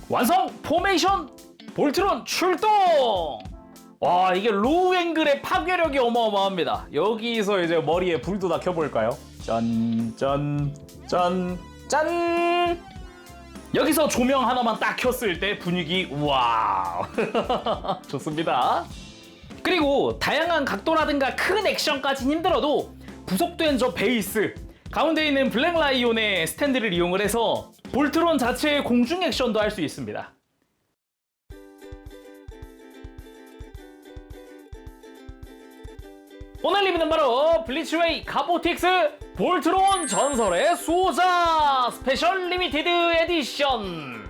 완성! 포메이션! 볼트론 출동! 와, 이게 로우 앵글의 파괴력이 어마어마합니다. 여기서 이제 머리에 불도 다 켜볼까요? 짠, 짠, 짠, 짠! 여기서 조명 하나만 딱 켰을 때 분위기 와우! 좋습니다. 그리고 다양한 각도라든가 큰 액션까진 힘들어도 부속된 저 베이스, 가운데 있는 블랙 라이온의 스탠드를 이용을 해서 볼트론 자체의 공중 액션도 할 수 있습니다. 오늘 리뷰는 바로 블리츠웨이 카보틱스 볼트론 전설의 수호자 스페셜 리미티드 에디션.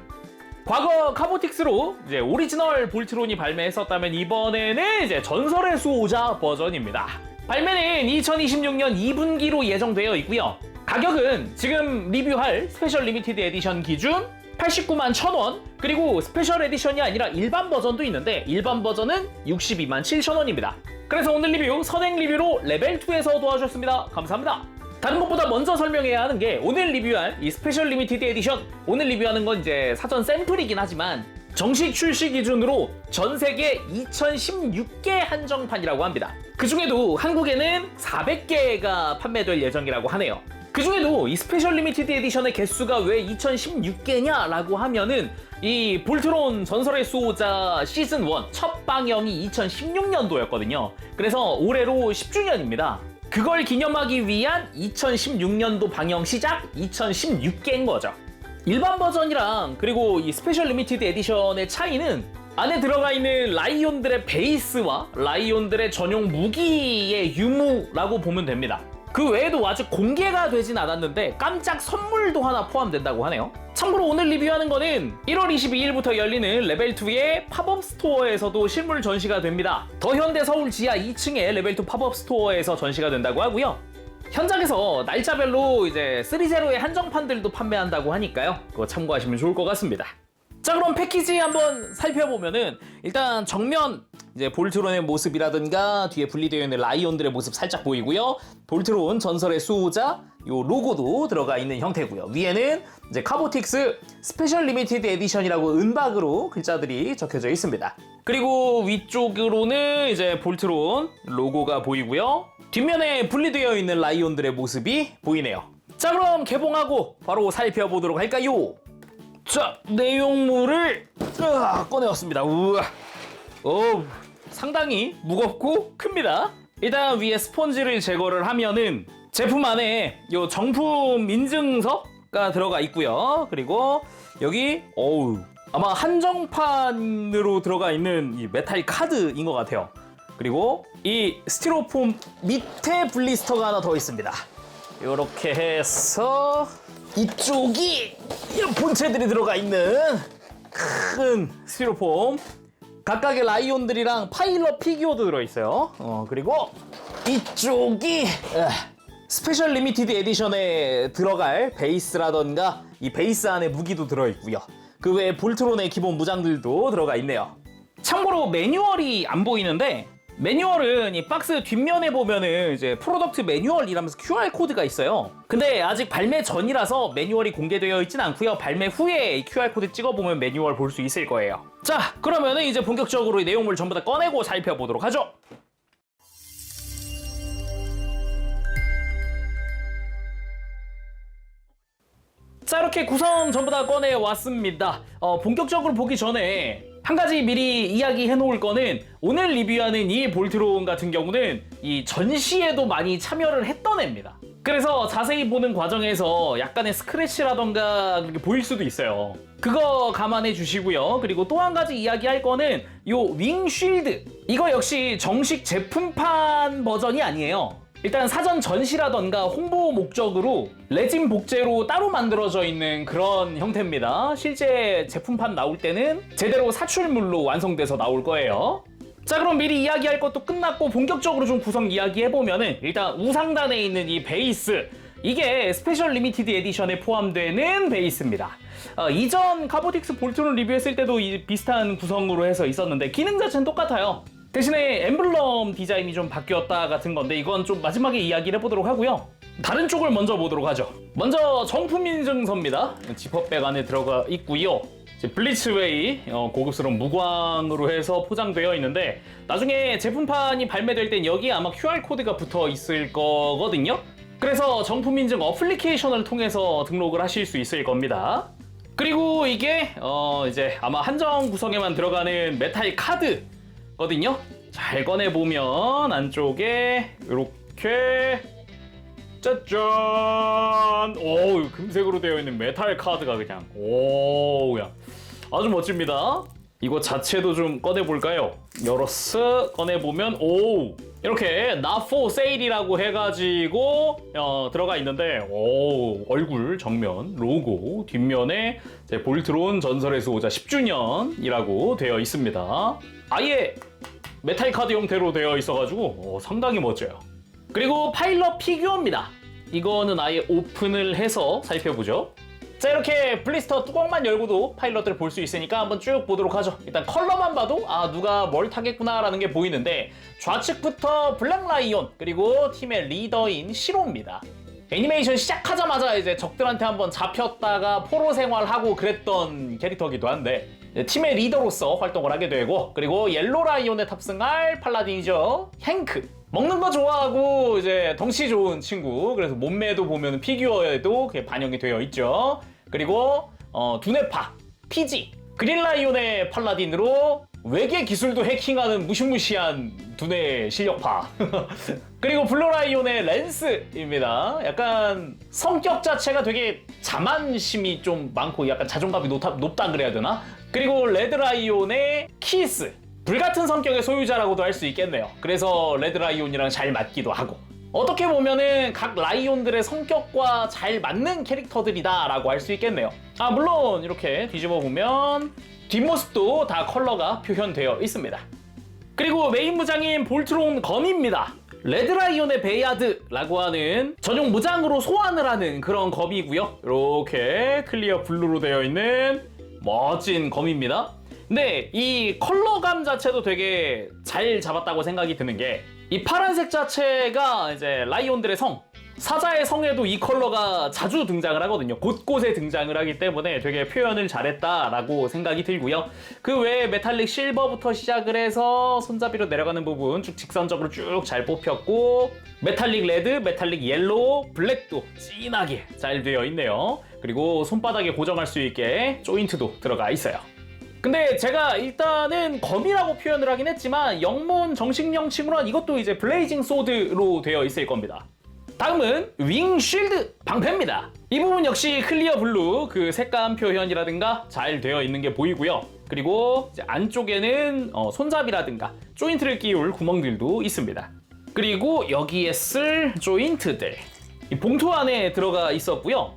과거 카보틱스로 이제 오리지널 볼트론이 발매했었다면 이번에는 이제 전설의 수호자 버전입니다. 발매는 2026년 2분기로 예정되어 있고요. 가격은 지금 리뷰할 스페셜 리미티드 에디션 기준 89만 1,000원, 그리고 스페셜 에디션이 아니라 일반 버전도 있는데 일반 버전은 62만 7,000원입니다. 그래서 오늘 리뷰 선행 리뷰로 레벨 2에서 도와주셨습니다. 감사합니다. 다른 것보다 먼저 설명해야 하는 게 오늘 리뷰할 이 스페셜 리미티드 에디션, 오늘 리뷰하는 건 이제 사전 샘플이긴 하지만 정식 출시 기준으로 전 세계 2016개 한정판이라고 합니다. 그 중에도 한국에는 400개가 판매될 예정이라고 하네요. 그 중에도 이 스페셜 리미티드 에디션의 개수가 왜 2016개냐 라고 하면은 이 볼트론 전설의 수호자 시즌 1 첫 방영이 2016년도였거든요. 그래서 올해로 10주년입니다. 그걸 기념하기 위한 2016년도 방영 시작 2016개인 거죠. 일반 버전이랑 그리고 이 스페셜 리미티드 에디션의 차이는 안에 들어가 있는 라이온들의 베이스와 라이온들의 전용 무기의 유무라고 보면 됩니다. 그 외에도 아직 공개가 되진 않았는데 깜짝 선물도 하나 포함된다고 하네요. 참고로 오늘 리뷰하는 거는 1월 22일부터 열리는 레벨2의 팝업 스토어에서도 실물 전시가 됩니다. 더현대 서울 지하 2층의 레벨2 팝업 스토어에서 전시가 된다고 하고요. 현장에서 날짜별로 이제 3제로의 한정판들도 판매한다고 하니까요. 그거 참고하시면 좋을 것 같습니다. 자, 그럼 패키지 한번 살펴보면은 일단 정면 이제 볼트론의 모습이라든가 뒤에 분리되어 있는 라이온들의 모습 살짝 보이고요. 볼트론 전설의 수호자 요 로고도 들어가 있는 형태고요. 위에는 이제 카보틱스 스페셜 리미티드 에디션이라고 은박으로 글자들이 적혀져 있습니다. 그리고 위쪽으로는 이제 볼트론 로고가 보이고요. 뒷면에 분리되어 있는 라이온들의 모습이 보이네요. 자, 그럼 개봉하고 바로 살펴보도록 할까요? 자, 내용물을 꺼내왔습니다. 우와, 상당히 무겁고 큽니다. 일단 위에 스펀지를 제거를 하면은 제품 안에 요 정품 인증서가 들어가 있고요. 그리고 여기 아마 한정판으로 들어가 있는 이 메탈 카드인 것 같아요. 그리고 이 스티로폼 밑에 블리스터가 하나 더 있습니다. 이렇게 해서 이쪽이 본체들이 들어가 있는 큰 스티로폼, 각각의 라이온들이랑 파일럿 피규어도 들어있어요. 그리고 이쪽이 스페셜 리미티드 에디션에 들어갈 베이스라던가 이 베이스 안에 무기도 들어있고요. 그 외에 볼트론의 기본 무장들도 들어가 있네요. 참고로 매뉴얼이 안 보이는데 매뉴얼은 이 박스 뒷면에 보면은 이제 프로덕트 매뉴얼이라면서 QR코드가 있어요. 근데 아직 발매 전이라서 매뉴얼이 공개되어 있진 않고요. 발매 후에 이 QR코드 찍어보면 매뉴얼 볼 수 있을 거예요. 자, 그러면은 이제 본격적으로 이 내용물 전부 다 꺼내고 살펴보도록 하죠. 자, 이렇게 구성 전부 다 꺼내왔습니다. 본격적으로 보기 전에 한 가지 미리 이야기해 놓을 거는 오늘 리뷰하는 이 볼트론 같은 경우는 이 전시에도 많이 참여를 했던 애입니다. 그래서 자세히 보는 과정에서 약간의 스크래치라던가 그렇게 보일 수도 있어요. 그거 감안해 주시고요. 그리고 또 한 가지 이야기할 거는 요 윙 쉴드, 이거 역시 정식 제품판 버전이 아니에요. 일단 사전 전시라던가 홍보 목적으로 레진 복제로 따로 만들어져 있는 그런 형태입니다. 실제 제품판 나올 때는 제대로 사출물로 완성돼서 나올 거예요. 자, 그럼 미리 이야기할 것도 끝났고 본격적으로 좀 구성 이야기해보면은 일단 우상단에 있는 이 베이스, 이게 스페셜 리미티드 에디션에 포함되는 베이스입니다. 이전 카보틱스 볼트론 리뷰했을 때도 비슷한 구성으로 해서 있었는데 기능 자체는 똑같아요. 대신에 엠블럼 디자인이 좀 바뀌었다 같은 건데 이건 좀 마지막에 이야기를 해보도록 하고요. 다른 쪽을 먼저 보도록 하죠. 먼저 정품 인증서입니다. 지퍼백 안에 들어가 있고요. 이제 블리츠웨이 고급스러운 무광으로 해서 포장되어 있는데 나중에 제품판이 발매될 땐 여기에 아마 QR코드가 붙어 있을 거거든요. 그래서 정품 인증 어플리케이션을 통해서 등록을 하실 수 있을 겁니다. 그리고 이게 이제 아마 한정 구성에만 들어가는 메탈 카드거든요. 잘 꺼내보면 안쪽에 이렇게 짜잔! 오, 금색으로 되어 있는 메탈 카드가 그냥 오야 아주 멋집니다. 이거 자체도 좀 꺼내볼까요? 열었어 꺼내보면 오 이렇게 Not for Sale이라고 해가지고 들어가 있는데 오 얼굴 정면 로고 뒷면에 볼트론 전설의 수호자 10주년이라고 되어 있습니다. 아예 메탈 카드 형태로 되어 있어가지고 상당히 멋져요. 그리고 파일럿 피규어입니다. 이거는 아예 오픈을 해서 살펴보죠. 자, 이렇게 블리스터 뚜껑만 열고도 파일럿들을 볼 수 있으니까 한번 쭉 보도록 하죠. 일단 컬러만 봐도 누가 뭘 타겠구나 라는 게 보이는데 좌측부터 블랙 라이온 그리고 팀의 리더인 시로입니다. 애니메이션 시작하자마자 이제 적들한테 한번 잡혔다가 포로 생활하고 그랬던 캐릭터기도 한데 팀의 리더로서 활동을 하게 되고 그리고 옐로 라이온에 탑승할 팔라딘이죠. 행크. 먹는 거 좋아하고 이제 덩치 좋은 친구. 그래서 몸매도 보면 피규어에도 그게 반영이 되어 있죠. 그리고 두뇌파 피지. 그린 라이온의 팔라딘으로 외계 기술도 해킹하는 무시무시한 두뇌 실력파. 그리고 블루 라이온의 랜스입니다. 약간 성격 자체가 되게 자만심이 좀 많고 약간 자존감이 높다 그래야 되나? 그리고 레드 라이온의 키스. 불같은 성격의 소유자라고도 할 수 있겠네요. 그래서 레드 라이온이랑 잘 맞기도 하고 어떻게 보면은 각 라이온들의 성격과 잘 맞는 캐릭터들이다 라고 할 수 있겠네요. 물론 이렇게 뒤집어 보면 뒷모습도 다 컬러가 표현되어 있습니다. 그리고 메인 무장인 볼트론 검입니다. 레드 라이온의 베이아드라고 하는 전용 무장으로 소환을 하는 그런 검이고요. 이렇게 클리어 블루로 되어 있는 멋진 검입니다. 근데 이 컬러감 자체도 되게 잘 잡았다고 생각이 드는 게 이 파란색 자체가 이제 라이온들의 성, 사자의 성에도 이 컬러가 자주 등장을 하거든요. 곳곳에 등장을 하기 때문에 되게 표현을 잘했다라고 생각이 들고요. 그 외에 메탈릭 실버부터 시작을 해서 손잡이로 내려가는 부분 쭉 직선적으로 쭉 잘 뽑혔고 메탈릭 레드, 메탈릭 옐로우, 블랙도 진하게 잘 되어 있네요. 그리고 손바닥에 고정할 수 있게 조인트도 들어가 있어요. 근데 제가 일단은 검이라고 표현을 하긴 했지만 영문 정식 명칭으로는 이것도 이제 블레이징 소드로 되어 있을 겁니다. 다음은 윙 쉴드 방패입니다. 이 부분 역시 클리어 블루 그 색감 표현이라든가 잘 되어 있는 게 보이고요. 그리고 이제 안쪽에는 손잡이라든가 조인트를 끼울 구멍들도 있습니다. 그리고 여기에 쓸 조인트들 이 봉투 안에 들어가 있었고요.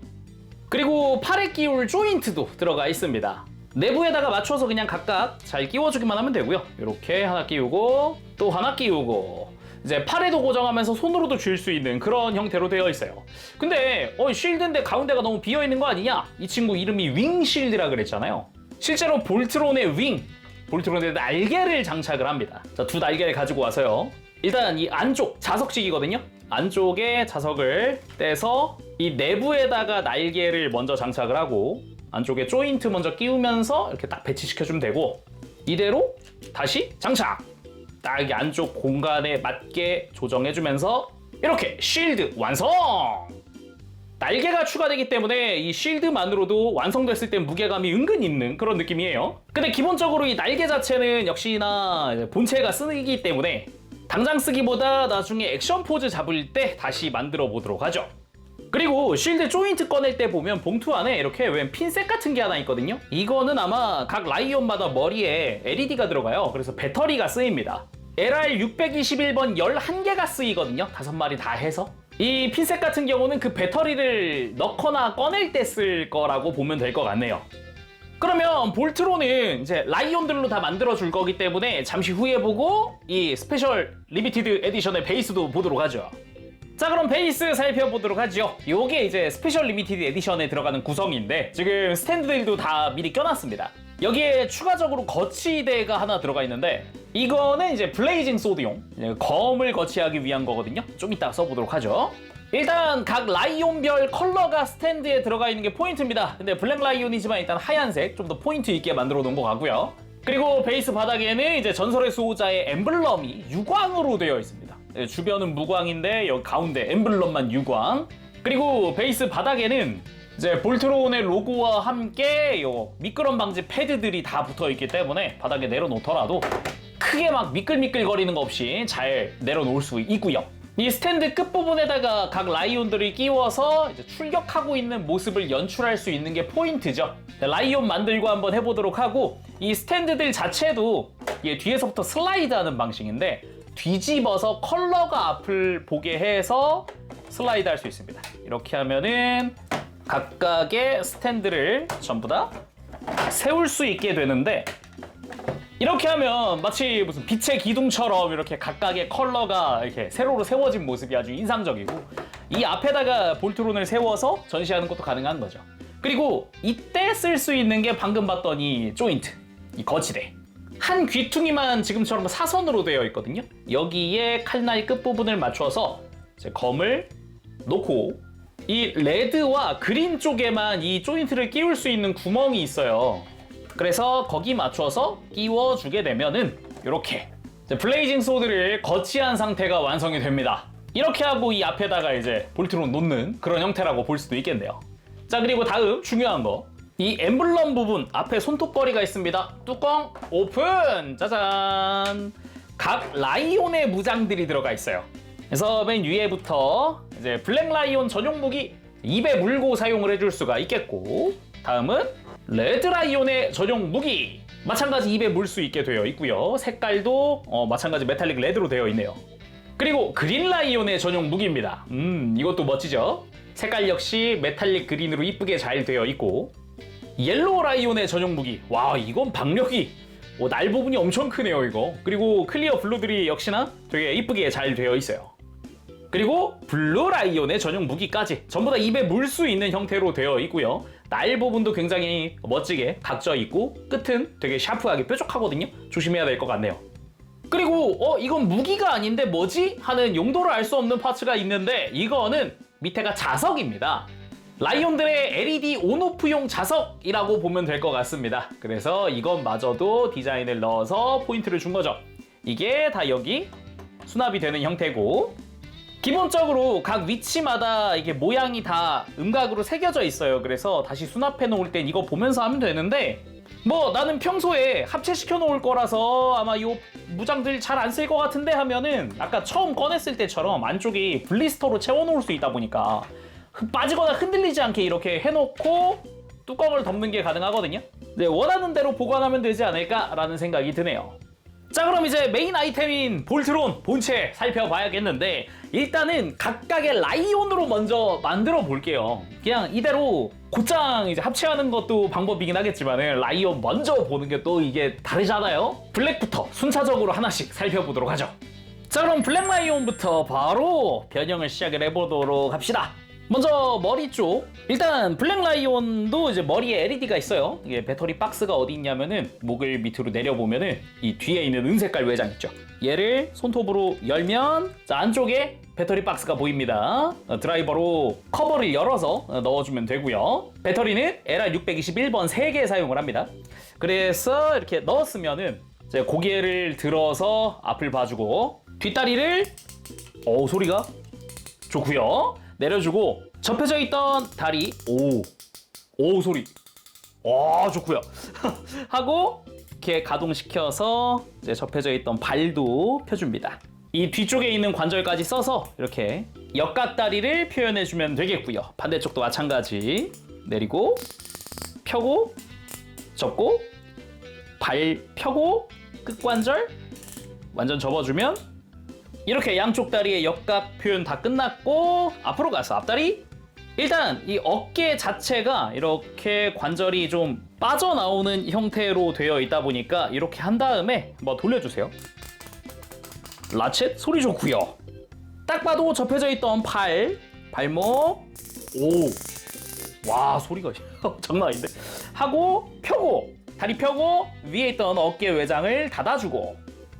그리고 팔에 끼울 조인트도 들어가 있습니다. 내부에다가 맞춰서 그냥 각각 잘 끼워주기만 하면 되고요. 이렇게 하나 끼우고 또 하나 끼우고 이제 팔에도 고정하면서 손으로도 쥘 수 있는 그런 형태로 되어 있어요. 근데 쉴드인데 가운데가 너무 비어있는 거 아니냐? 이 친구 이름이 윙 쉴드라 그랬잖아요. 실제로 볼트론의 윙, 볼트론의 날개를 장착을 합니다. 자, 두 날개를 가지고 와서요. 일단 이 안쪽 자석식이거든요. 안쪽에 자석을 떼서 이 내부에다가 날개를 먼저 장착을 하고 안쪽에 조인트 먼저 끼우면서 이렇게 딱 배치시켜주면 되고 이대로 다시 장착! 딱 이 안쪽 공간에 맞게 조정해주면서 이렇게 쉴드 완성! 날개가 추가되기 때문에 이 쉴드만으로도 완성됐을 때 무게감이 은근 있는 그런 느낌이에요. 근데 기본적으로 이 날개 자체는 역시나 본체가 쓰기 때문에 당장 쓰기보다 나중에 액션 포즈 잡을 때 다시 만들어 보도록 하죠. 그리고 쉴드 조인트 꺼낼 때 보면 봉투 안에 이렇게 웬 핀셋 같은 게 하나 있거든요. 이거는 아마 각 라이온마다 머리에 LED가 들어가요. 그래서 배터리가 쓰입니다. LR621번 11개가 쓰이거든요. 5마리 다 해서. 이 핀셋 같은 경우는 그 배터리를 넣거나 꺼낼 때 쓸 거라고 보면 될 것 같네요. 그러면 볼트론은 이제 라이온들로 다 만들어 줄 거기 때문에 잠시 후에 보고 이 스페셜 리미티드 에디션의 베이스도 보도록 하죠. 자, 그럼 베이스 살펴보도록 하죠. 요게 이제 스페셜 리미티드 에디션에 들어가는 구성인데 지금 스탠드들도 다 미리 껴놨습니다. 여기에 추가적으로 거치대가 하나 들어가 있는데 이거는 이제 블레이징 소드용 검을 거치하기 위한 거거든요. 좀 이따 써보도록 하죠. 일단 각 라이온별 컬러가 스탠드에 들어가 있는 게 포인트입니다. 근데 블랙 라이온이지만 일단 하얀색 좀 더 포인트 있게 만들어 놓은 것 같고요. 그리고 베이스 바닥에는 이제 전설의 수호자의 엠블럼이 유광으로 되어 있습니다. 주변은 무광인데 여기 가운데 엠블럼만 유광. 그리고 베이스 바닥에는 이제 볼트론의 로고와 함께 요 미끄럼 방지 패드들이 다 붙어 있기 때문에 바닥에 내려놓더라도 크게 막 미끌미끌거리는 거 없이 잘 내려놓을 수 있고요. 이 스탠드 끝부분에다가 각 라이온들을 끼워서 이제 출격하고 있는 모습을 연출할 수 있는 게 포인트죠. 라이온 만들고 한번 해보도록 하고, 이 스탠드들 자체도 이게 뒤에서부터 슬라이드하는 방식인데 뒤집어서 컬러가 앞을 보게 해서 슬라이드 할 수 있습니다. 이렇게 하면은 각각의 스탠드를 전부 다 세울 수 있게 되는데, 이렇게 하면 마치 무슨 빛의 기둥처럼 이렇게 각각의 컬러가 이렇게 세로로 세워진 모습이 아주 인상적이고, 이 앞에다가 볼트론을 세워서 전시하는 것도 가능한 거죠. 그리고 이때 쓸 수 있는 게 방금 봤던 이 조인트, 이 거치대. 한 귀퉁이만 지금처럼 사선으로 되어 있거든요. 여기에 칼날 끝부분을 맞춰서 이제 검을 놓고, 이 레드와 그린 쪽에만 이 조인트를 끼울 수 있는 구멍이 있어요. 그래서 거기 맞춰서 끼워주게 되면은 이렇게 블레이징 소드를 거치한 상태가 완성이 됩니다. 이렇게 하고 이 앞에다가 이제 볼트론 놓는 그런 형태라고 볼 수도 있겠네요. 자, 그리고 다음 중요한 거, 이 엠블럼 부분 앞에 손톱걸이가 있습니다. 뚜껑 오픈! 짜잔! 각 라이온의 무장들이 들어가 있어요. 그래서 맨 위에부터 이제 블랙 라이온 전용 무기 입에 물고 사용을 해줄 수가 있겠고, 다음은 레드 라이온의 전용 무기 마찬가지 입에 물 수 있게 되어 있고요. 색깔도 마찬가지 메탈릭 레드로 되어 있네요. 그리고 그린 라이온의 전용 무기입니다. 이것도 멋지죠? 색깔 역시 메탈릭 그린으로 이쁘게 잘 되어 있고, 옐로우 라이온의 전용 무기, 와 이건 박력이 날 부분이 엄청 크네요 이거. 그리고 클리어 블루들이 역시나 되게 이쁘게 잘 되어 있어요. 그리고 블루 라이온의 전용 무기까지 전부 다 입에 물 수 있는 형태로 되어 있고요. 날 부분도 굉장히 멋지게 각져 있고 끝은 되게 샤프하게 뾰족하거든요. 조심해야 될 것 같네요. 그리고 이건 무기가 아닌데 뭐지? 하는 용도를 알 수 없는 파츠가 있는데, 이거는 밑에가 자석입니다. 라이온들의 LED 온오프용 자석이라고 보면 될 것 같습니다. 그래서 이것마저도 디자인을 넣어서 포인트를 준 거죠. 이게 다 여기 수납이 되는 형태고, 기본적으로 각 위치마다 이게 모양이 다 음각으로 새겨져 있어요. 그래서 다시 수납해 놓을 땐 이거 보면서 하면 되는데, 뭐 나는 평소에 합체시켜 놓을 거라서 아마 이 무장들 잘 안 쓸 것 같은데 하면은 아까 처음 꺼냈을 때처럼 안쪽이 블리스터로 채워 놓을 수 있다 보니까 빠지거나 흔들리지 않게 이렇게 해놓고 뚜껑을 덮는 게 가능하거든요. 네, 원하는 대로 보관하면 되지 않을까라는 생각이 드네요. 자, 그럼 이제 메인 아이템인 볼트론 본체 살펴봐야겠는데, 일단은 각각의 라이온으로 먼저 만들어 볼게요. 그냥 이대로 곧장 이제 합체하는 것도 방법이긴 하겠지만 라이온 먼저 보는 게 또 이게 다르잖아요. 블랙부터 순차적으로 하나씩 살펴보도록 하죠. 자, 그럼 블랙 라이온부터 바로 변형을 시작을 해보도록 합시다. 먼저 머리 쪽, 일단 블랙 라이온도 이제 머리에 LED가 있어요. 이게 배터리 박스가 어디 있냐면은 목을 밑으로 내려보면은 이 뒤에 있는 은색깔 외장 있죠. 얘를 손톱으로 열면 자, 안쪽에 배터리 박스가 보입니다. 드라이버로 커버를 열어서 넣어주면 되고요. 배터리는 LR621번 3개 사용을 합니다. 그래서 이렇게 넣었으면은 이제 고개를 들어서 앞을 봐주고, 뒷다리를 소리가 좋고요. 내려주고, 접혀져 있던 다리 오 소리 좋고요. 하고 이렇게 가동시켜서 이제 접혀져 있던 발도 펴줍니다. 이 뒤쪽에 있는 관절까지 써서 이렇게 역각다리를 표현해주면 되겠고요. 반대쪽도 마찬가지. 내리고 펴고 접고 발 펴고 끝관절 완전 접어주면 이렇게 양쪽 다리의 역각 표현 다 끝났고, 앞으로 가서 앞다리. 일단 이 어깨 자체가 이렇게 관절이 좀 빠져나오는 형태로 되어 있다 보니까 이렇게 한 다음에 한번 돌려주세요. 라쳇 소리 좋고요. 딱 봐도 접혀져 있던 발목 와 소리가 장난 아닌데. 하고 펴고 다리 펴고 위에 있던 어깨 외장을 닫아주고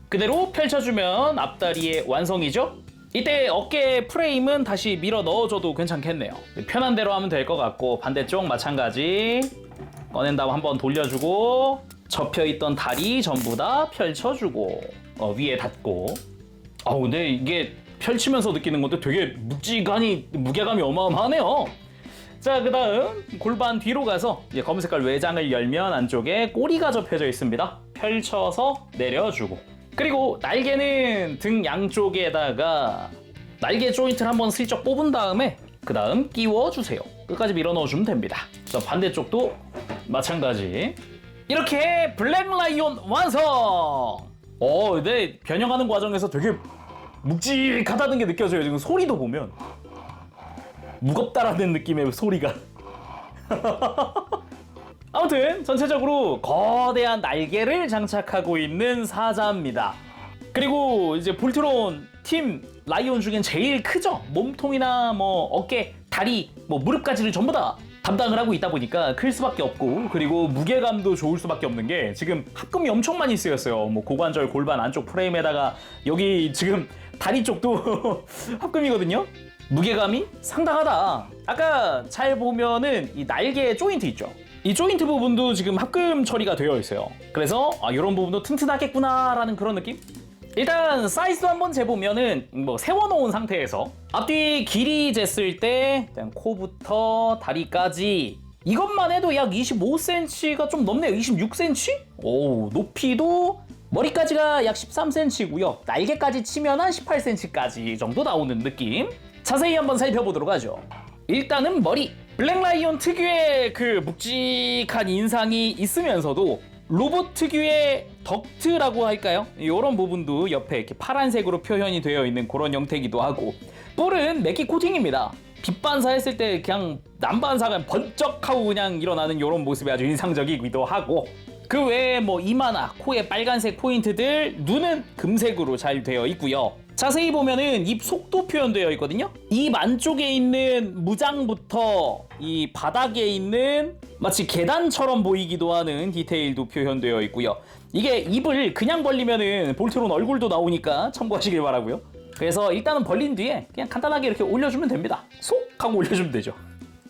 그대로 펼쳐주면 앞다리의 완성이죠. 이때 어깨 프레임은 다시 밀어 넣어줘도 괜찮겠네요. 편한 대로 하면 될 것 같고 반대쪽 마찬가지 꺼낸 다음 한번 돌려주고 접혀있던 다리 전부 다 펼쳐주고 위에 닿고 근데 이게 펼치면서 느끼는 것도 되게 무게감이 어마어마하네요. 자, 그 다음 골반 뒤로 가서 이제 검은 색깔 외장을 열면 안쪽에 꼬리가 접혀져 있습니다. 펼쳐서 내려주고 그리고 날개는 등 양쪽에다가 날개 조인트를 한번 슬쩍 뽑은 다음에 그 다음 끼워주세요. 끝까지 밀어 넣어주면 됩니다. 자, 반대쪽도 마찬가지. 이렇게 블랙 라이온 완성! 근데 변형하는 과정에서 되게 묵직하다는 게 느껴져요. 지금 소리도 보면 무겁다라는 느낌의 소리가. 아무튼 전체적으로 거대한 날개를 장착하고 있는 사자입니다. 그리고 이제 볼트론 팀 라이온 중엔 제일 크죠. 몸통이나 뭐 어깨, 다리, 뭐 무릎까지를 전부 다 담당을 하고 있다 보니까 클 수밖에 없고 그리고 무게감도 좋을 수밖에 없는 게 지금 합금이 엄청 많이 쓰였어요. 뭐 고관절, 골반 안쪽 프레임에다가 여기 지금 다리 쪽도 합금이거든요. 무게감이 상당하다. 아까 잘 보면은 이 날개 조인트 있죠. 이 조인트 부분도 지금 합금 처리가 되어 있어요. 그래서 이런 부분도 튼튼하겠구나라는 그런 느낌? 일단 사이즈도 한번 재보면은 뭐 세워놓은 상태에서 앞뒤 길이 쟀을 때 일단 코부터 다리까지 이것만 해도 약 25cm가 좀 넘네요. 26cm? 오, 높이도 머리까지가 약 13cm고요. 날개까지 치면 한 18cm까지 정도 나오는 느낌. 자세히 한번 살펴보도록 하죠. 일단은 머리. 블랙 라이온 특유의 그 묵직한 인상이 있으면서도 로봇 특유의 덕트라고 할까요? 이런 부분도 옆에 이렇게 파란색으로 표현이 되어 있는 그런 형태이기도 하고 뿔은 매끼 코팅입니다. 빛 반사했을 때 그냥 남반사가 번쩍하고 그냥 일어나는 이런 모습이 아주 인상적이기도 하고 그 외에 뭐 이마나 코에 빨간색 포인트들, 눈은 금색으로 잘 되어 있고요. 자세히 보면은 입 속도 표현되어 있거든요. 입 안쪽에 있는 무장부터 이 바닥에 있는 마치 계단처럼 보이기도 하는 디테일도 표현되어 있고요. 이게 입을 그냥 벌리면은 볼트론 얼굴도 나오니까 참고하시길 바라고요. 그래서 일단은 벌린 뒤에 그냥 간단하게 이렇게 올려주면 됩니다. 쏙 하고 올려주면 되죠.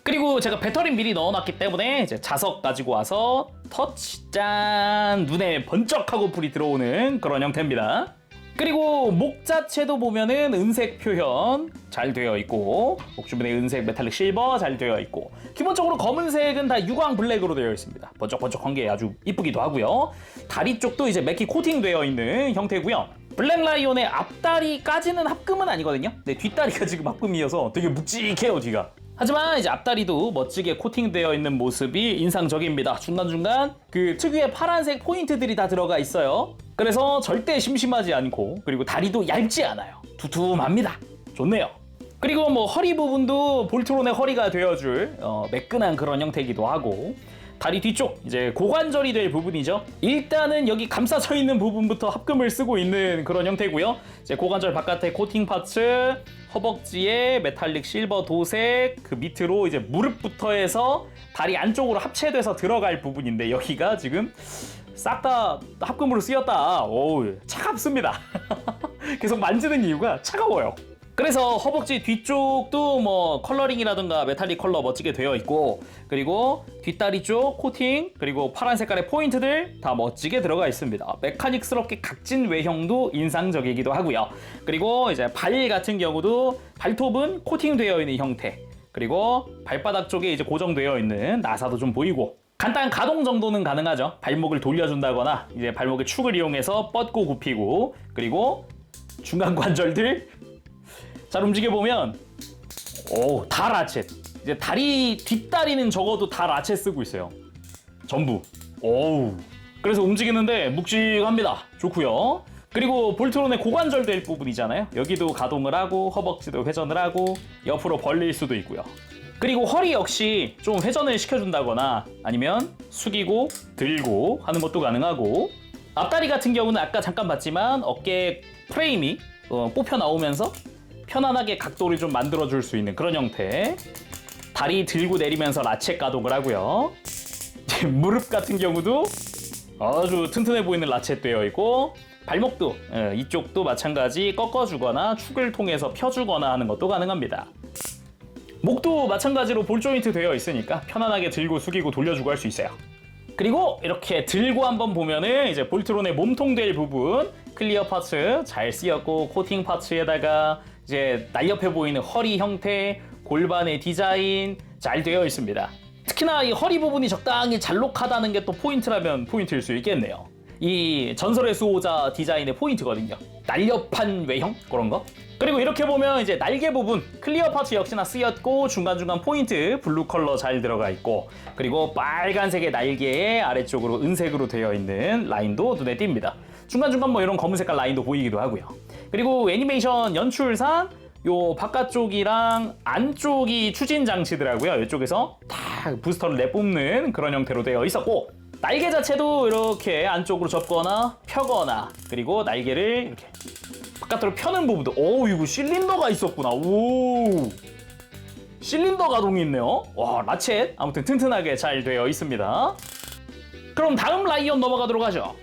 그리고 제가 배터리 미리 넣어놨기 때문에 이제 자석 가지고 와서 터치 짠! 눈에 번쩍하고 불이 들어오는 그런 형태입니다. 그리고 목 자체도 보면은 은색 표현 잘 되어 있고 목 주변에 은색 메탈릭 실버 잘 되어 있고 기본적으로 검은색은 다 유광 블랙으로 되어 있습니다. 번쩍번쩍한 게 아주 이쁘기도 하고요. 다리 쪽도 이제 매키 코팅 되어 있는 형태고요. 블랙 라이온의 앞다리까지는 합금은 아니거든요. 근데 뒷다리가 지금 합금이어서 되게 묵직해요, 뒤가. 하지만 이제 앞다리도 멋지게 코팅되어 있는 모습이 인상적입니다. 중간중간 그 특유의 파란색 포인트들이 다 들어가 있어요. 그래서 절대 심심하지 않고 그리고 다리도 얇지 않아요. 두툼합니다. 좋네요. 그리고 뭐 허리 부분도 볼트론의 허리가 되어줄 매끈한 그런 형태이기도 하고 다리 뒤쪽 이제 고관절이 될 부분이죠. 일단은 여기 감싸져 있는 부분부터 합금을 쓰고 있는 그런 형태고요. 이제 고관절 바깥에 코팅 파츠, 허벅지에 메탈릭 실버 도색, 그 밑으로 이제 무릎부터 해서 다리 안쪽으로 합체돼서 들어갈 부분인데 여기가 지금 싹 다 합금으로 쓰였다. 오우, 차갑습니다. 계속 만지는 이유가 차가워요. 그래서 허벅지 뒤쪽도 뭐 컬러링이라든가 메탈릭 컬러 멋지게 되어 있고 그리고 뒷다리 쪽 코팅 그리고 파란 색깔의 포인트들 다 멋지게 들어가 있습니다. 메카닉스럽게 각진 외형도 인상적이기도 하고요. 그리고 이제 발 같은 경우도 발톱은 코팅되어 있는 형태 그리고 발바닥 쪽에 이제 고정되어 있는 나사도 좀 보이고 간단한 가동 정도는 가능하죠. 발목을 돌려준다거나 이제 발목의 축을 이용해서 뻗고 굽히고 그리고 중간 관절들 잘 움직여보면 다 라쳇. 이제 다리 뒷다리는 적어도 다 라쳇 쓰고 있어요. 전부. 그래서 움직이는데 묵직합니다. 좋고요. 그리고 볼트론의 고관절 될 부분이잖아요. 여기도 가동을 하고 허벅지도 회전을 하고 옆으로 벌릴 수도 있고요. 그리고 허리 역시 좀 회전을 시켜준다거나 아니면 숙이고 들고 하는 것도 가능하고 앞다리 같은 경우는 아까 잠깐 봤지만 어깨 프레임이 뽑혀 나오면서 편안하게 각도를 좀 만들어줄 수 있는 그런 형태. 다리 들고 내리면서 라쳇 가동을 하고요. 무릎 같은 경우도 아주 튼튼해 보이는 라쳇 되어 있고 발목도 이쪽도 마찬가지 꺾어주거나 축을 통해서 펴주거나 하는 것도 가능합니다. 목도 마찬가지로 볼 조인트 되어 있으니까 편안하게 들고 숙이고 돌려주고 할 수 있어요. 그리고 이렇게 들고 한번 보면은 이제 볼트론의 몸통될 부분 클리어 파츠 잘 쓰였고, 코팅 파츠에다가 이제 날렵해 보이는 허리 형태, 골반의 디자인 잘 되어 있습니다. 특히나 이 허리 부분이 적당히 잘록하다는 게 또 포인트라면 포인트일 수 있겠네요. 이 전설의 수호자 디자인의 포인트거든요. 날렵한 외형 그런 거. 그리고 이렇게 보면 이제 날개 부분 클리어 파츠 역시나 쓰였고, 중간중간 포인트 블루 컬러 잘 들어가 있고, 그리고 빨간색의 날개에 아래쪽으로 은색으로 되어 있는 라인도 눈에 띕니다. 중간중간 뭐 이런 검은 색깔 라인도 보이기도 하고요. 그리고 애니메이션 연출상 요 바깥쪽이랑 안쪽이 추진 장치더라고요. 이쪽에서 딱 부스터를 내뿜는 그런 형태로 되어 있었고, 날개 자체도 이렇게 안쪽으로 접거나 펴거나, 그리고 날개를 이렇게 바깥으로 펴는 부분도, 오, 이거 실린더가 있었구나. 오, 실린더 가동이 있네요. 와, 라쳇 아무튼 튼튼하게 잘 되어 있습니다. 그럼 다음 라이온 넘어가도록 하죠.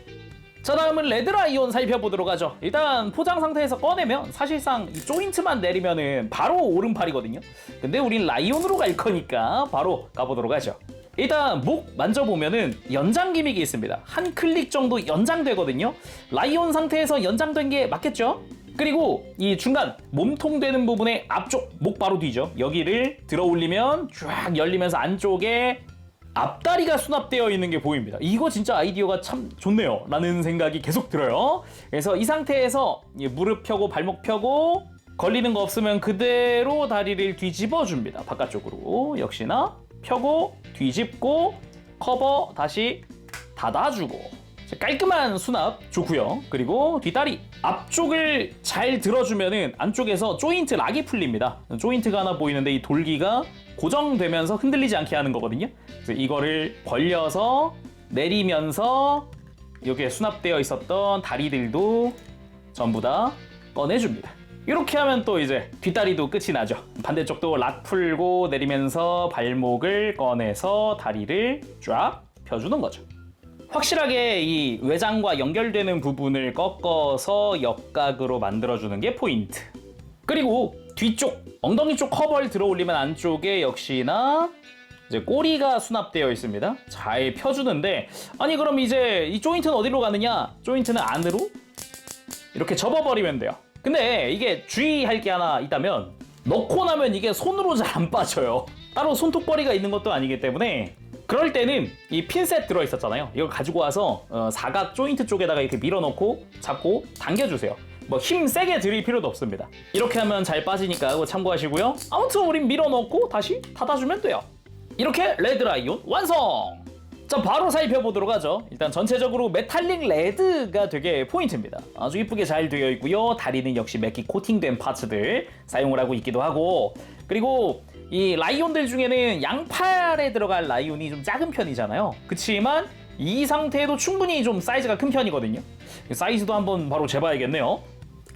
자, 다음은 레드 라이온 살펴보도록 하죠. 일단 포장 상태에서 꺼내면 사실상 이 조인트만 내리면은 바로 오른팔이거든요. 근데 우린 라이온으로 갈 거니까 바로 가보도록 하죠. 일단 목 만져보면은 연장 기믹이 있습니다. 한 클릭 정도 연장되거든요. 라이온 상태에서 연장된 게 맞겠죠? 그리고 이 중간 몸통 되는 부분의 앞쪽 목 바로 뒤죠. 여기를 들어 올리면 쫙 열리면서 안쪽에 앞다리가 수납되어 있는 게 보입니다. 이거 진짜 아이디어가 참 좋네요 라는 생각이 계속 들어요. 그래서 이 상태에서 무릎 펴고 발목 펴고 걸리는 거 없으면 그대로 다리를 뒤집어 줍니다. 바깥쪽으로 역시나 펴고 뒤집고 커버 다시 닫아주고, 깔끔한 수납 좋고요. 그리고 뒷다리 앞쪽을 잘 들어주면은 안쪽에서 조인트 락이 풀립니다. 조인트가 하나 보이는데 이 돌기가 고정되면서 흔들리지 않게 하는 거거든요. 그래서 이거를 벌려서 내리면서 여기에 수납되어 있었던 다리들도 전부 다 꺼내줍니다. 이렇게 하면 또 이제 뒷다리도 끝이 나죠. 반대쪽도 락 풀고 내리면서 발목을 꺼내서 다리를 쫙 펴주는 거죠. 확실하게 이 외장과 연결되는 부분을 꺾어서 역각으로 만들어주는 게 포인트. 그리고 뒤쪽 엉덩이 쪽 커버를 들어 올리면 안쪽에 역시나 이제 꼬리가 수납되어 있습니다. 잘 펴주는데, 아니 그럼 이제 이 조인트는 어디로 가느냐? 조인트는 안으로 이렇게 접어버리면 돼요. 근데 이게 주의할 게 하나 있다면, 넣고 나면 이게 손으로 잘 안 빠져요. 따로 손톱벌이가 있는 것도 아니기 때문에 그럴 때는 이 핀셋 들어있었잖아요. 이걸 가지고 와서 사각 조인트 쪽에다가 이렇게 밀어넣고 잡고 당겨주세요. 뭐 힘 세게 들일 필요도 없습니다. 이렇게 하면 잘 빠지니까 그거 참고하시고요. 아무튼 우린 밀어넣고 다시 닫아주면 돼요. 이렇게 레드 라이온 완성! 자, 바로 살펴보도록 하죠. 일단 전체적으로 메탈릭 레드가 되게 포인트입니다. 아주 이쁘게 잘 되어 있고요. 다리는 역시 매끼 코팅된 파츠들 사용을 하고 있기도 하고, 그리고 이 라이온들 중에는 양팔에 들어갈 라이온이 좀 작은 편이잖아요. 그치만 이 상태에도 충분히 좀 사이즈가 큰 편이거든요. 사이즈도 한번 바로 재봐야겠네요.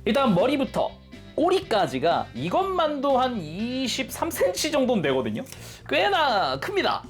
일단 머리부터 꼬리까지가 이것만도 한 23cm 정도는 되거든요. 꽤나 큽니다.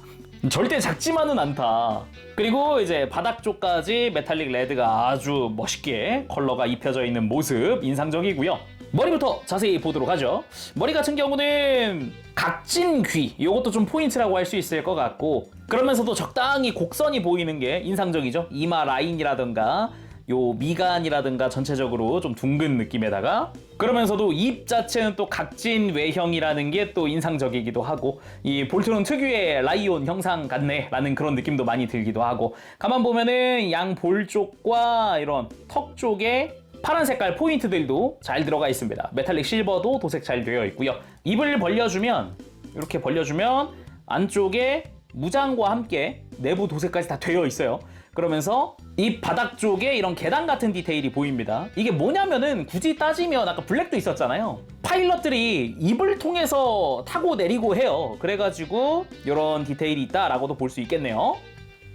절대 작지만은 않다. 그리고 이제 바닥 쪽까지 메탈릭 레드가 아주 멋있게 컬러가 입혀져 있는 모습 인상적이고요. 머리부터 자세히 보도록 하죠. 머리 같은 경우는 각진 귀, 이것도 좀 포인트라고 할 수 있을 것 같고, 그러면서도 적당히 곡선이 보이는 게 인상적이죠. 이마 라인이라든가 요 미간이라든가 전체적으로 좀 둥근 느낌에다가, 그러면서도 입 자체는 또 각진 외형이라는 게 또 인상적이기도 하고, 이 볼트론 특유의 라이온 형상 같네 라는 그런 느낌도 많이 들기도 하고, 가만 보면은 양 볼 쪽과 이런 턱 쪽에 파란 색깔 포인트들도 잘 들어가 있습니다. 메탈릭 실버도 도색 잘 되어 있고요. 입을 벌려주면, 이렇게 벌려주면 안쪽에 무장과 함께 내부 도색까지 다 되어 있어요. 그러면서 입 바닥 쪽에 이런 계단 같은 디테일이 보입니다. 이게 뭐냐면은 굳이 따지면 아까 블랙도 있었잖아요. 파일럿들이 입을 통해서 타고 내리고 해요. 그래가지고 이런 디테일이 있다라고도 볼 수 있겠네요.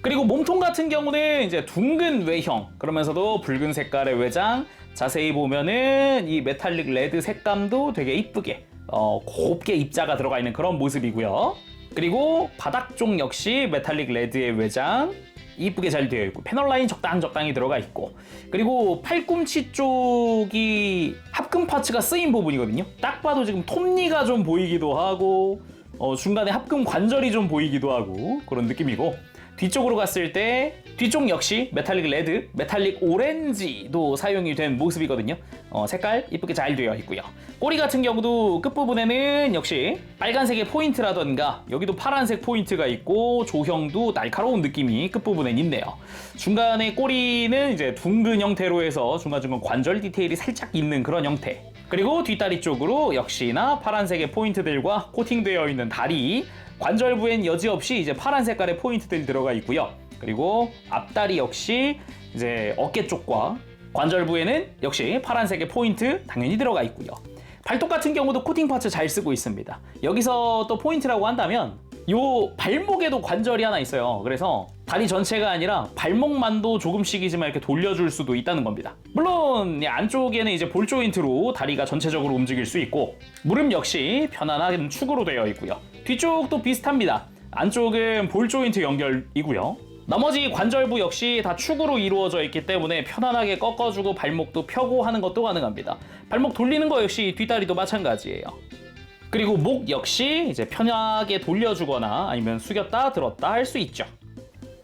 그리고 몸통 같은 경우는 이제 둥근 외형, 그러면서도 붉은 색깔의 외장, 자세히 보면은 이 메탈릭 레드 색감도 되게 이쁘게 곱게 입자가 들어가 있는 그런 모습이고요. 그리고 바닥 쪽 역시 메탈릭 레드의 외장, 자세히 보면은 이 메탈릭 레드 색감도 되게 이쁘게 곱게 입자가 들어가 있는 그런 모습이고요. 그리고 바닥 쪽 역시 메탈릭 레드의 외장, 자세히 보면은 이 메탈릭 레드 색감도 되게 이쁘게 곱게 입자가 들어가 있는 그런 모습이고요. 그리고 이쁘게 잘 되어 있고 패널 라인 적당히 들어가 있고 그리고 팔꿈치 쪽이 합금 파츠가 쓰인 부분이거든요. 딱 봐도 지금 톱니가 좀 보이기도 하고 중간에 합금 관절이 좀 보이기도 하고 그런 느낌이고 뒤쪽으로 갔을 때 뒤쪽 역시 메탈릭 레드, 메탈릭 오렌지도 사용이 된 모습이거든요. 색깔 이쁘게 잘 되어 있고요. 꼬리 같은 경우도 끝부분에는 역시 빨간색의 포인트라던가 여기도 파란색 포인트가 있고 조형도 날카로운 느낌이 끝부분엔 있네요. 중간에 꼬리는 이제 둥근 형태로 해서 중간중간 관절 디테일이 살짝 있는 그런 형태. 그리고 뒷다리 쪽으로 역시나 파란색의 포인트들과 코팅되어 있는 다리, 관절부엔 여지없이 이제 파란 색깔의 포인트들이 들어가 있고요. 그리고 앞다리 역시 이제 어깨 쪽과 관절부에는 역시 파란색의 포인트 당연히 들어가 있고요. 발톱 같은 경우도 코팅 파츠 잘 쓰고 있습니다. 여기서 또 포인트라고 한다면 요 발목에도 관절이 하나 있어요. 그래서 다리 전체가 아니라 발목만도 조금씩이지만 이렇게 돌려줄 수도 있다는 겁니다. 물론 안쪽에는 이제 볼 조인트로 다리가 전체적으로 움직일 수 있고 무릎 역시 편안한 축으로 되어 있고요. 뒤쪽도 비슷합니다. 안쪽은 볼 조인트 연결이고요. 나머지 관절부 역시 다 축으로 이루어져 있기 때문에 편안하게 꺾어주고 발목도 펴고 하는 것도 가능합니다. 발목 돌리는 거 역시 뒷다리도 마찬가지예요. 그리고 목 역시 이제 편하게 돌려주거나 아니면 숙였다 들었다 할 수 있죠.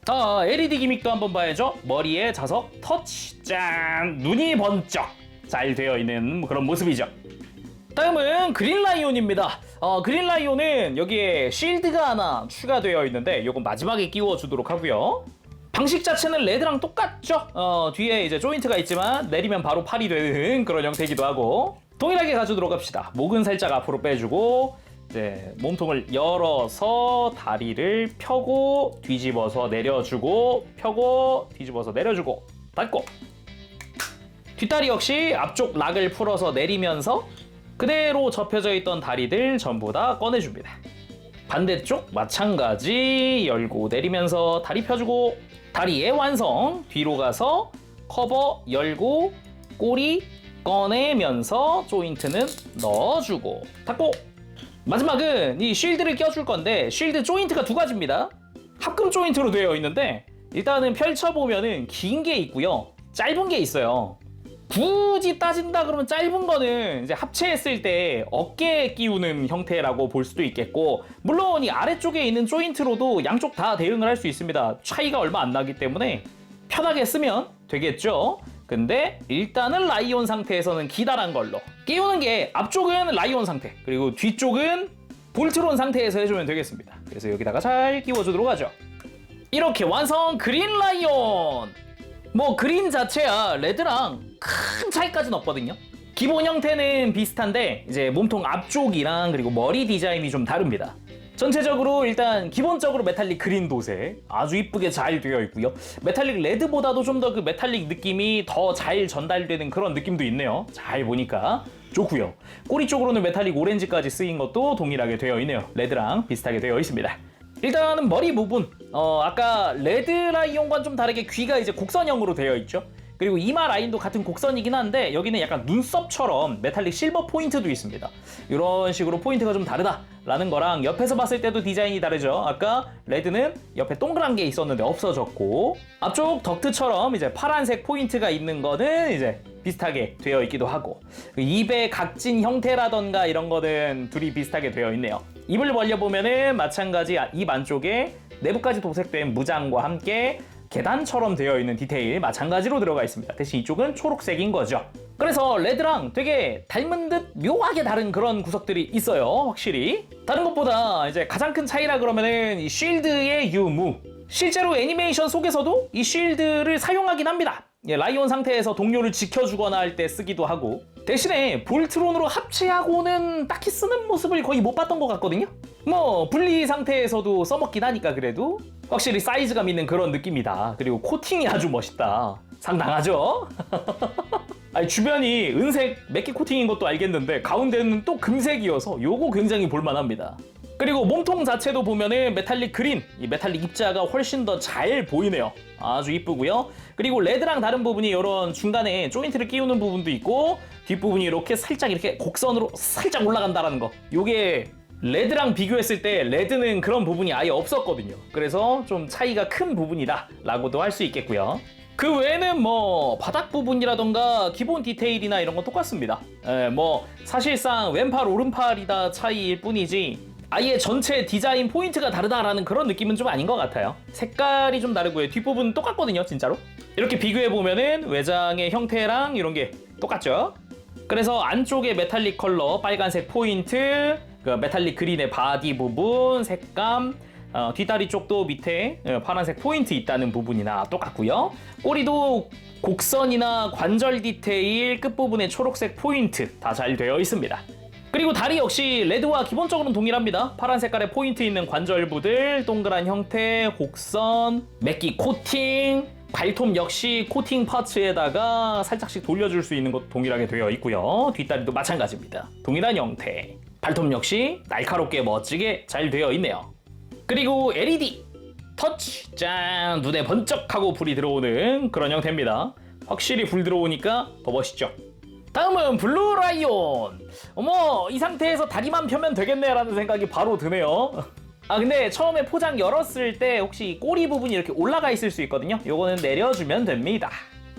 자, LED 기믹도 한번 봐야죠. 머리에 자석 터치 짠! 눈이 번쩍 잘 되어 있는 그런 모습이죠. 다음은 그린라이온입니다. 그린라이온은 여기에 쉴드가 하나 추가되어 있는데 이건 마지막에 끼워주도록 하고요. 방식 자체는 레드랑 똑같죠. 뒤에 이제 조인트가 있지만 내리면 바로 팔이 되는 그런 형태이기도 하고 동일하게 가져도록 합시다. 목은 살짝 앞으로 빼주고 이제 몸통을 열어서 다리를 펴고 뒤집어서 내려주고 펴고 뒤집어서 내려주고 닫고 뒷다리 역시 앞쪽 락을 풀어서 내리면서 그대로 접혀져 있던 다리들 전부 다 꺼내줍니다. 반대쪽 마찬가지 열고 내리면서 다리 펴주고 다리의 완성. 뒤로 가서 커버 열고 꼬리 꺼내면서 조인트는 넣어주고 닫고 마지막은 이 쉴드를 껴줄 건데 쉴드 조인트가 두 가지입니다. 합금 조인트로 되어 있는데 일단은 펼쳐보면은 긴 게 있고요. 짧은 게 있어요. 굳이 따진다 그러면 짧은 거는 이제 합체했을 때 어깨에 끼우는 형태라고 볼 수도 있겠고 물론 이 아래쪽에 있는 조인트로도 양쪽 다 대응을 할 수 있습니다. 차이가 얼마 안 나기 때문에 편하게 쓰면 되겠죠. 근데 일단은 라이온 상태에서는 기다란 걸로 끼우는 게 앞쪽은 라이온 상태 그리고 뒤쪽은 볼트론 상태에서 해주면 되겠습니다. 그래서 여기다가 잘 끼워주도록 하죠. 이렇게 완성 그린 라이온. 뭐 그린 자체야 레드랑 큰 차이까지는 없거든요. 기본 형태는 비슷한데 이제 몸통 앞쪽이랑 그리고 머리 디자인이 좀 다릅니다. 전체적으로 일단 기본적으로 메탈릭 그린 도색 아주 이쁘게 잘 되어 있고요. 메탈릭 레드보다도 좀 더 그 메탈릭 느낌이 더 잘 전달되는 그런 느낌도 있네요. 잘 보니까 좋고요. 꼬리 쪽으로는 메탈릭 오렌지까지 쓰인 것도 동일하게 되어 있네요. 레드랑 비슷하게 되어 있습니다. 일단은 머리 부분 아까 레드 라이온과는 좀 다르게 귀가 이제 곡선형으로 되어 있죠. 그리고 이마 라인도 같은 곡선이긴 한데 여기는 약간 눈썹처럼 메탈릭 실버 포인트도 있습니다. 이런 식으로 포인트가 좀 다르다라는 거랑 옆에서 봤을 때도 디자인이 다르죠. 아까 레드는 옆에 동그란 게 있었는데 없어졌고 앞쪽 덕트처럼 이제 파란색 포인트가 있는 거는 이제 비슷하게 되어 있기도 하고 입의 각진 형태라던가 이런 거는 둘이 비슷하게 되어 있네요. 입을 벌려보면은 마찬가지 입 안쪽에 내부까지 도색된 무장과 함께 계단처럼 되어 있는 디테일 마찬가지로 들어가 있습니다. 대신 이쪽은 초록색인 거죠. 그래서 레드랑 되게 닮은 듯 묘하게 다른 그런 구석들이 있어요. 확실히 다른 것보다 이제 가장 큰 차이라 그러면은 이 쉴드의 유무. 실제로 애니메이션 속에서도 이 쉴드를 사용하긴 합니다. 라이온 상태에서 동료를 지켜주거나 할 때 쓰기도 하고 대신에 볼트론으로 합체하고는 딱히 쓰는 모습을 거의 못 봤던 것 같거든요. 뭐 분리 상태에서도 써먹긴 하니까 그래도 확실히 사이즈감 있는 그런 느낌이다. 그리고 코팅이 아주 멋있다. 상당하죠? 아니, 주변이 은색 매끼 코팅인 것도 알겠는데 가운데는 또 금색이어서 요거 굉장히 볼만합니다. 그리고 몸통 자체도 보면은 메탈릭 그린, 이 메탈릭 입자가 훨씬 더 잘 보이네요. 아주 이쁘고요. 그리고 레드랑 다른 부분이 이런 중간에 조인트를 끼우는 부분도 있고 뒷부분이 이렇게 살짝 이렇게 곡선으로 살짝 올라간다라는 거. 요게 레드랑 비교했을 때 레드는 그런 부분이 아예 없었거든요. 그래서 좀 차이가 큰 부분이다 라고도 할 수 있겠고요. 그 외에는 뭐 바닥 부분이라던가 기본 디테일이나 이런 건 똑같습니다. 뭐 사실상 왼팔 오른팔이다 차이일 뿐이지 아예 전체 디자인 포인트가 다르다라는 그런 느낌은 좀 아닌 것 같아요. 색깔이 좀 다르고요. 뒷부분은 똑같거든요, 진짜로. 이렇게 비교해보면은 외장의 형태랑 이런 게 똑같죠. 그래서 안쪽에 메탈릭 컬러 빨간색 포인트, 그 메탈릭 그린의 바디 부분, 색감, 뒷다리 쪽도 밑에 파란색 포인트 있다는 부분이나 똑같고요. 꼬리도 곡선이나 관절 디테일, 끝부분에 초록색 포인트 다 잘 되어 있습니다. 그리고 다리 역시 레드와 기본적으로는 동일합니다. 파란 색깔의 포인트 있는 관절부들, 동그란 형태, 곡선, 맥기 코팅, 발톱 역시 코팅 파츠에다가 살짝씩 돌려줄 수 있는 것도 동일하게 되어 있고요. 뒷다리도 마찬가지입니다. 동일한 형태. 발톱 역시 날카롭게 멋지게 잘 되어 있네요. 그리고 LED 터치 짠 눈에 번쩍하고 불이 들어오는 그런 형태입니다. 확실히 불 들어오니까 더 멋있죠. 다음은 블루라이온. 어머, 이 상태에서 다리만 펴면 되겠네 라는 생각이 바로 드네요. 아 근데 처음에 포장 열었을 때 혹시 꼬리 부분이 이렇게 올라가 있을 수 있거든요. 요거는 내려주면 됩니다.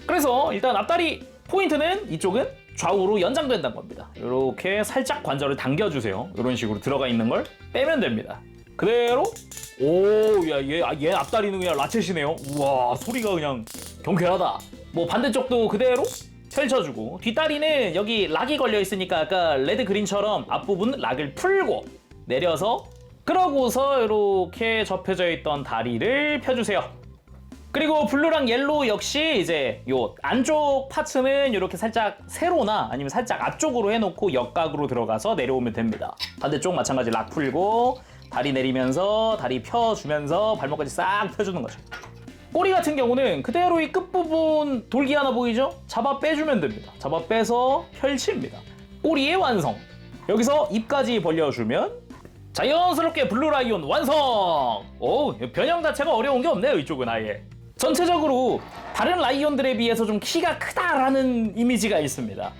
그래서 일단 앞다리 포인트는 이쪽은 좌우로 연장된다는 겁니다. 이렇게 살짝 관절을 당겨주세요. 이런 식으로 들어가 있는 걸 빼면 됩니다. 그대로. 오, 야, 얘 앞다리는 그냥 라쳇이네요. 우와, 소리가 그냥 경쾌하다. 뭐 반대쪽도 그대로 펼쳐주고, 뒷다리는 여기 락이 걸려 있으니까 아까 레드 그린처럼 앞부분 락을 풀고 내려서, 그러고서 이렇게 접혀져 있던 다리를 펴주세요. 그리고 블루랑 옐로우 역시 이제 요 안쪽 파츠는 이렇게 살짝 세로나 아니면 살짝 앞쪽으로 해놓고 역각으로 들어가서 내려오면 됩니다. 반대쪽 마찬가지 락 풀고 다리 내리면서 다리 펴주면서 발목까지 싹 펴주는 거죠. 꼬리 같은 경우는 그대로 이 끝부분 돌기 하나 보이죠? 잡아 빼주면 됩니다. 잡아 빼서 펼칩니다. 꼬리의 완성. 여기서 입까지 벌려주면 자연스럽게 블루라이온 완성! 오, 변형 자체가 어려운 게 없네요, 이쪽은 아예. 전체적으로 다른 라이온들에 비해서 좀 키가 크다라는 이미지가 있습니다.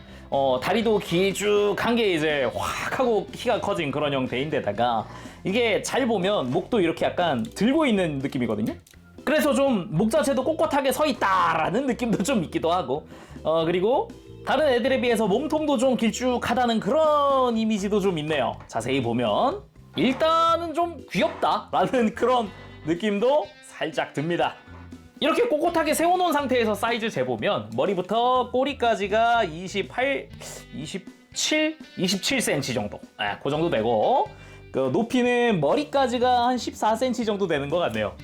다리도 길쭉한 게 이제 확 하고 키가 커진 그런 형태인데다가 이게 잘 보면 목도 이렇게 약간 들고 있는 느낌이거든요. 그래서 좀 목 자체도 꼿꼿하게 서 있다라는 느낌도 좀 있기도 하고 그리고 다른 애들에 비해서 몸통도 좀 길쭉하다는 그런 이미지도 좀 있네요. 자세히 보면 일단은 좀 귀엽다라는 그런 느낌도 살짝 듭니다. 이렇게 꼿꼿하게 세워놓은 상태에서 사이즈 재보면 머리부터 꼬리까지가 27cm 정도. 그 정도 되고 그 높이는 머리까지가 한 14cm 정도 되는 것 같네요.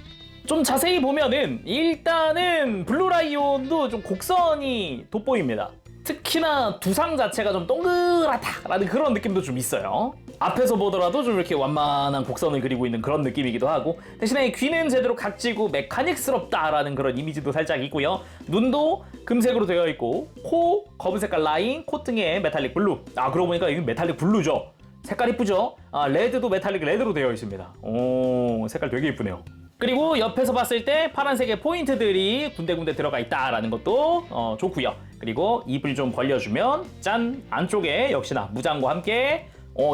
좀 자세히 보면은 일단은 블루라이온도 좀 곡선이 돋보입니다. 특히나 두상 자체가 좀 동그랗다라는 그런 느낌도 좀 있어요. 앞에서 보더라도 좀 이렇게 완만한 곡선을 그리고 있는 그런 느낌이기도 하고 대신에 귀는 제대로 각지고 메카닉스럽다라는 그런 이미지도 살짝 있고요. 눈도 금색으로 되어 있고 코 검은 색깔 라인, 콧등에 메탈릭 블루. 그러고 보니까 이건 메탈릭 블루죠. 색깔 이쁘죠? 레드도 메탈릭 레드로 되어 있습니다. 오, 색깔 되게 이쁘네요. 그리고 옆에서 봤을 때 파란색의 포인트들이 군데군데 들어가 있다라는 것도 좋고요. 그리고 입을 좀 벌려주면 짠! 안쪽에 역시나 무장과 함께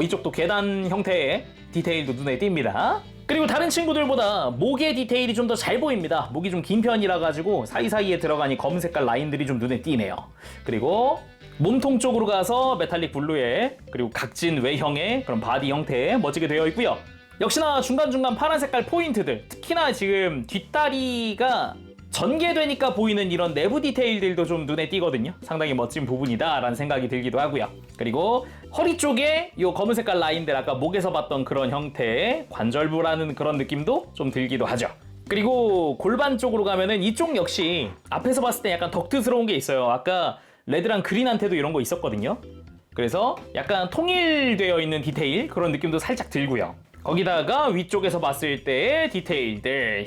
이쪽도 계단 형태의 디테일도 눈에 띕니다. 그리고 다른 친구들보다 목의 디테일이 좀 더 잘 보입니다. 목이 좀 긴 편이라 가지고 사이사이에 들어가니 검은 색깔 라인들이 좀 눈에 띄네요. 그리고 몸통 쪽으로 가서 메탈릭 블루에 그리고 각진 외형의 그런 바디 형태에 멋지게 되어 있고요. 역시나 중간중간 파란 색깔 포인트들, 특히나 지금 뒷다리가 전개되니까 보이는 이런 내부 디테일들도 좀 눈에 띄거든요. 상당히 멋진 부분이다 라는 생각이 들기도 하고요. 그리고 허리 쪽에 이 검은 색깔 라인들, 아까 목에서 봤던 그런 형태의 관절부라는 그런 느낌도 좀 들기도 하죠. 그리고 골반 쪽으로 가면은 이쪽 역시 앞에서 봤을 때 약간 덕트스러운 게 있어요. 아까 레드랑 그린한테도 이런 거 있었거든요. 그래서 약간 통일되어 있는 디테일, 그런 느낌도 살짝 들고요. 거기다가 위쪽에서 봤을 때의 디테일들,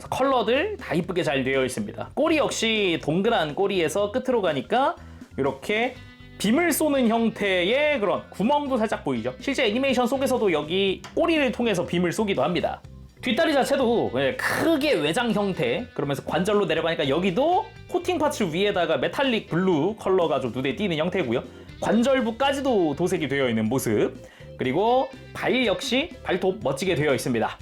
컬러들 다 이쁘게 잘 되어 있습니다. 꼬리 역시 동그란 꼬리에서 끝으로 가니까 이렇게 빔을 쏘는 형태의 그런 구멍도 살짝 보이죠. 실제 애니메이션 속에서도 여기 꼬리를 통해서 빔을 쏘기도 합니다. 뒷다리 자체도 크게 외장 형태, 그러면서 관절로 내려가니까 여기도 코팅 파츠 위에다가 메탈릭 블루 컬러가 좀 눈에 띄는 형태고요. 관절부까지도 도색이 되어 있는 모습. 그리고 발 역시 발톱 멋지게 되어 있습니다.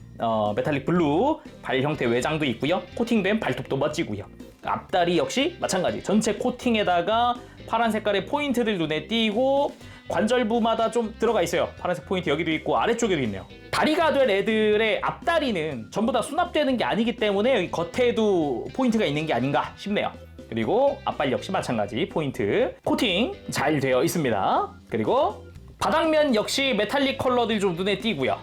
메탈릭 블루 발 형태 외장도 있고요. 코팅된 발톱도 멋지고요. 앞다리 역시 마찬가지. 전체 코팅에다가 파란 색깔의 포인트들 눈에 띄고 관절부마다 좀 들어가 있어요. 파란색 포인트 여기도 있고 아래쪽에도 있네요. 다리가 된 애들의 앞다리는 전부 다 수납되는 게 아니기 때문에 여기 겉에도 포인트가 있는 게 아닌가 싶네요. 그리고 앞발 역시 마찬가지 포인트 코팅 잘 되어 있습니다. 그리고 바닥면 역시 메탈릭 컬러들이 좀 눈에 띄고요.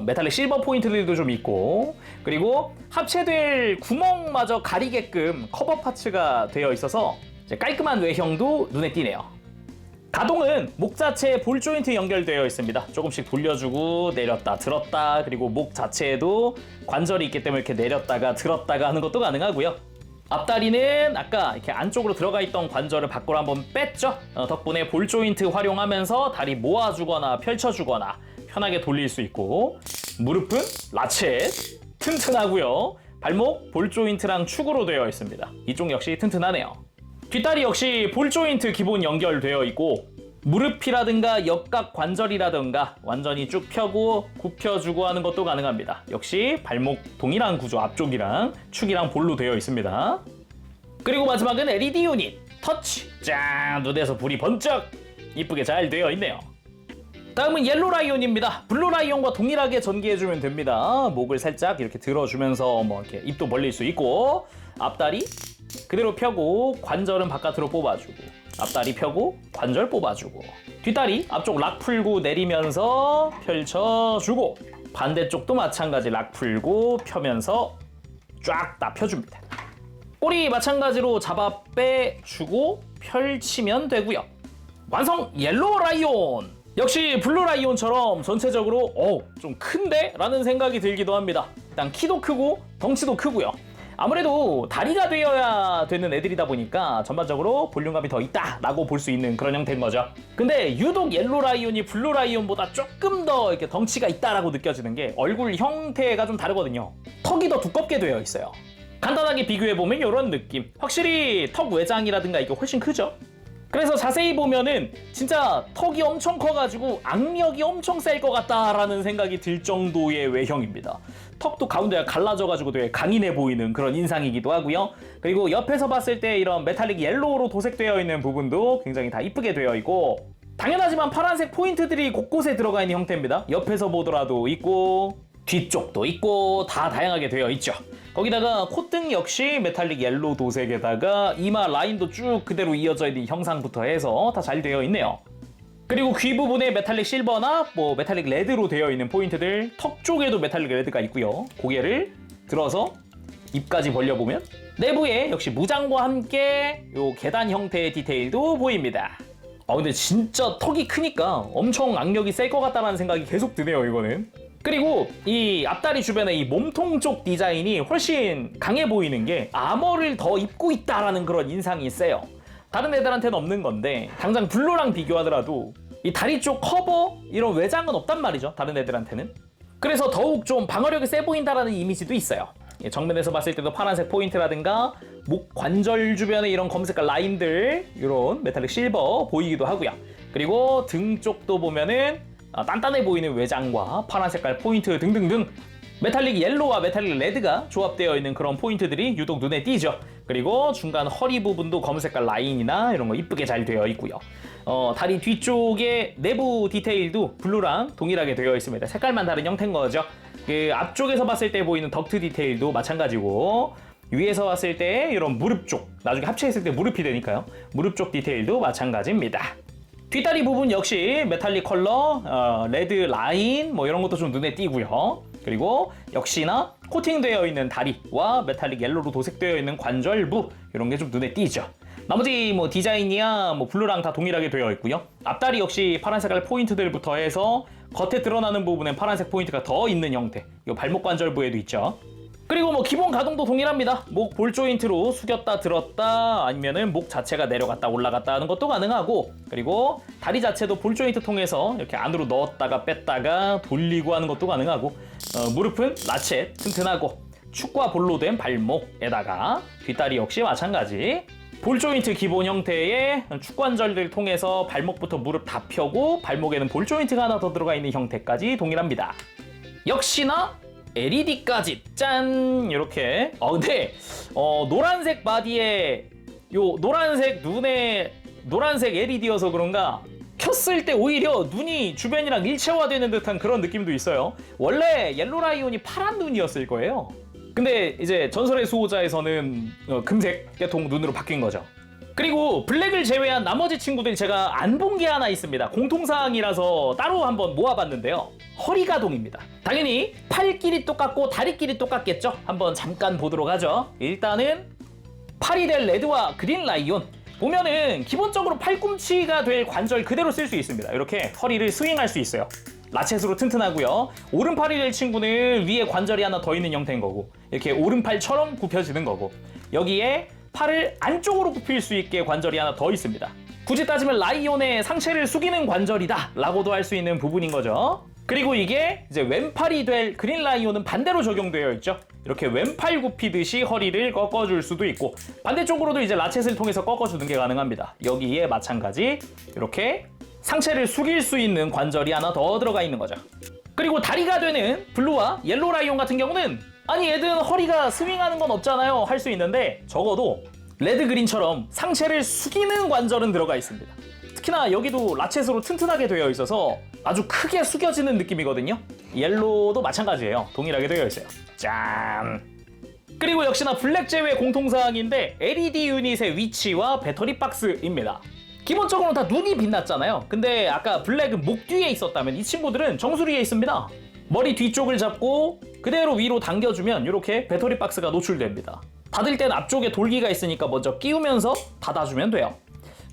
메탈릭 실버 포인트들도 좀 있고, 그리고 합체될 구멍마저 가리게끔 커버 파츠가 되어 있어서 이제 깔끔한 외형도 눈에 띄네요. 가동은 목 자체에 볼 조인트 연결되어 있습니다. 조금씩 돌려주고 내렸다 들었다, 그리고 목 자체에도 관절이 있기 때문에 이렇게 내렸다가 들었다가 하는 것도 가능하고요. 앞다리는 아까 이렇게 안쪽으로 들어가 있던 관절을 밖으로 한번 뺐죠. 덕분에 볼 조인트 활용하면서 다리 모아주거나 펼쳐주거나 편하게 돌릴 수 있고, 무릎은 라쳇 튼튼하고요. 발목 볼 조인트랑 축으로 되어 있습니다. 이쪽 역시 튼튼하네요. 뒷다리 역시 볼 조인트 기본 연결되어 있고, 무릎이라든가 옆각 관절이라든가 완전히 쭉 펴고 굽혀주고 하는 것도 가능합니다. 역시 발목 동일한 구조, 앞쪽이랑 축이랑 볼로 되어 있습니다. 그리고 마지막은 LED 유닛 터치. 짠! 눈에서 불이 번쩍 이쁘게 잘 되어 있네요. 다음은 옐로 라이온입니다. 블루 라이온과 동일하게 전개해주면 됩니다. 목을 살짝 이렇게 들어주면서 뭐 이렇게 입도 벌릴 수 있고, 앞다리 그대로 펴고 관절은 바깥으로 뽑아주고, 앞다리 펴고 관절 뽑아주고, 뒷다리 앞쪽 락 풀고 내리면서 펼쳐주고, 반대쪽도 마찬가지 락 풀고 펴면서 쫙 다 펴줍니다. 꼬리 마찬가지로 잡아 빼주고 펼치면 되고요. 완성! 옐로 라이온! 역시 블루 라이온처럼 전체적으로 좀 큰데? 라는 생각이 들기도 합니다. 일단 키도 크고 덩치도 크고요. 아무래도 다리가 되어야 되는 애들이다 보니까 전반적으로 볼륨감이 더 있다라고 볼 수 있는 그런 형태인 거죠. 근데 유독 옐로 라이온이 블루 라이온보다 조금 더 이렇게 덩치가 있다라고 느껴지는 게 얼굴 형태가 좀 다르거든요. 턱이 더 두껍게 되어 있어요. 간단하게 비교해보면 이런 느낌. 확실히 턱 외장이라든가 이게 훨씬 크죠? 그래서 자세히 보면은 진짜 턱이 엄청 커가지고 악력이 엄청 셀 것 같다라는 생각이 들 정도의 외형입니다. 턱도 가운데가 갈라져가지고 되게 강인해 보이는 그런 인상이기도 하고요. 그리고 옆에서 봤을 때 이런 메탈릭 옐로우로 도색되어 있는 부분도 굉장히 다 이쁘게 되어 있고, 당연하지만 파란색 포인트들이 곳곳에 들어가 있는 형태입니다. 옆에서 보더라도 있고 뒤쪽도 있고 다 다양하게 되어 있죠. 거기다가 콧등 역시 메탈릭 옐로우 도색에다가 이마 라인도 쭉 그대로 이어져 있는 형상부터 해서 다 잘 되어 있네요. 그리고 귀 부분에 메탈릭 실버나 뭐 메탈릭 레드로 되어 있는 포인트들, 턱 쪽에도 메탈릭 레드가 있고요. 고개를 들어서 입까지 벌려보면 내부에 역시 무장과 함께 요 계단 형태의 디테일도 보입니다. 근데 진짜 턱이 크니까 엄청 악력이 셀 것 같다는 생각이 계속 드네요, 이거는. 그리고 이 앞다리 주변에 이 몸통 쪽 디자인이 훨씬 강해 보이는 게 아머를 더 입고 있다라는 그런 인상이 세요. 다른 애들한테는 없는 건데 당장 블루랑 비교하더라도 이 다리 쪽 커버 이런 외장은 없단 말이죠, 다른 애들한테는. 그래서 더욱 좀 방어력이 세 보인다라는 이미지도 있어요. 정면에서 봤을 때도 파란색 포인트라든가 목 관절 주변에 이런 검은색깔 라인들, 이런 메탈릭 실버 보이기도 하고요. 그리고 등 쪽도 보면은 단단해 보이는 외장과 파란 색깔 포인트 등등등 메탈릭 옐로우와 메탈릭 레드가 조합되어 있는 그런 포인트들이 유독 눈에 띄죠. 그리고 중간 허리 부분도 검은 색깔 라인이나 이런 거 이쁘게 잘 되어 있고요. 다리 뒤쪽에 내부 디테일도 블루랑 동일하게 되어 있습니다. 색깔만 다른 형태인 거죠. 그 앞쪽에서 봤을 때 보이는 덕트 디테일도 마찬가지고, 위에서 봤을 때 이런 무릎 쪽, 나중에 합체했을 때 무릎이 되니까요. 무릎 쪽 디테일도 마찬가지입니다. 뒷다리 부분 역시 메탈릭 컬러, 레드 라인 뭐 이런 것도 좀 눈에 띄고요. 그리고 역시나 코팅되어 있는 다리와 메탈릭 옐로우로 도색되어 있는 관절부, 이런 게 좀 눈에 띄죠. 나머지 뭐 디자인이야 뭐 블루랑 다 동일하게 되어 있고요. 앞다리 역시 파란 색깔 포인트들부터 해서 겉에 드러나는 부분엔 파란색 포인트가 더 있는 형태, 이 발목 관절부에도 있죠. 그리고 뭐 기본 가동도 동일합니다. 목 볼 조인트로 숙였다 들었다, 아니면은 목 자체가 내려갔다 올라갔다 하는 것도 가능하고, 그리고 다리 자체도 볼 조인트 통해서 이렇게 안으로 넣었다가 뺐다가 돌리고 하는 것도 가능하고, 무릎은 라쳇 튼튼하고 축과 볼로 된 발목에다가 뒷다리 역시 마찬가지 볼 조인트 기본 형태의 축관절들 통해서 발목부터 무릎 다 펴고 발목에는 볼 조인트가 하나 더 들어가 있는 형태까지 동일합니다. 역시나 LED까지 짠 이렇게. 근데 노란색 바디에 요 노란색 눈에 노란색 LED여서 그런가 켰을 때 오히려 눈이 주변이랑 일체화되는 듯한 그런 느낌도 있어요. 원래 옐로 라이온이 파란 눈이었을 거예요. 근데 이제 전설의 수호자에서는 금색 계통 눈으로 바뀐 거죠. 그리고 블랙을 제외한 나머지 친구들 제가 안 본 게 하나 있습니다. 공통사항이라서 따로 한번 모아봤는데요. 허리가동입니다. 당연히 팔끼리 똑같고 다리끼리 똑같겠죠? 한번 잠깐 보도록 하죠. 일단은 팔이 될 레드와 그린 라이온 보면은 기본적으로 팔꿈치가 될 관절 그대로 쓸 수 있습니다. 이렇게 허리를 스윙할 수 있어요. 라쳇으로 튼튼하고요. 오른팔이 될 친구는 위에 관절이 하나 더 있는 형태인 거고 이렇게 오른팔처럼 굽혀지는 거고 여기에 팔을 안쪽으로 굽힐 수 있게 관절이 하나 더 있습니다. 굳이 따지면 라이온의 상체를 숙이는 관절이다 라고도 할 수 있는 부분인 거죠. 그리고 이게 이제 왼팔이 될 그린 라이온은 반대로 적용되어 있죠. 이렇게 왼팔 굽히듯이 허리를 꺾어줄 수도 있고 반대쪽으로도 이제 라쳇을 통해서 꺾어주는 게 가능합니다. 여기에 마찬가지 이렇게 상체를 숙일 수 있는 관절이 하나 더 들어가 있는 거죠. 그리고 다리가 되는 블루와 옐로 라이온 같은 경우는 아니 얘들은 허리가 스윙하는 건 없잖아요 할 수 있는데 적어도 레드 그린처럼 상체를 숙이는 관절은 들어가 있습니다. 특히나 여기도 라쳇으로 튼튼하게 되어 있어서 아주 크게 숙여지는 느낌이거든요. 옐로도 마찬가지예요. 동일하게 되어 있어요. 짠! 그리고 역시나 블랙 제외 공통사항인데 LED 유닛의 위치와 배터리 박스입니다. 기본적으로 다 눈이 빛났잖아요. 근데 아까 블랙은 목 뒤에 있었다면 이 친구들은 정수리에 있습니다. 머리 뒤쪽을 잡고 그대로 위로 당겨주면 이렇게 배터리 박스가 노출됩니다. 닫을 땐 앞쪽에 돌기가 있으니까 먼저 끼우면서 닫아주면 돼요.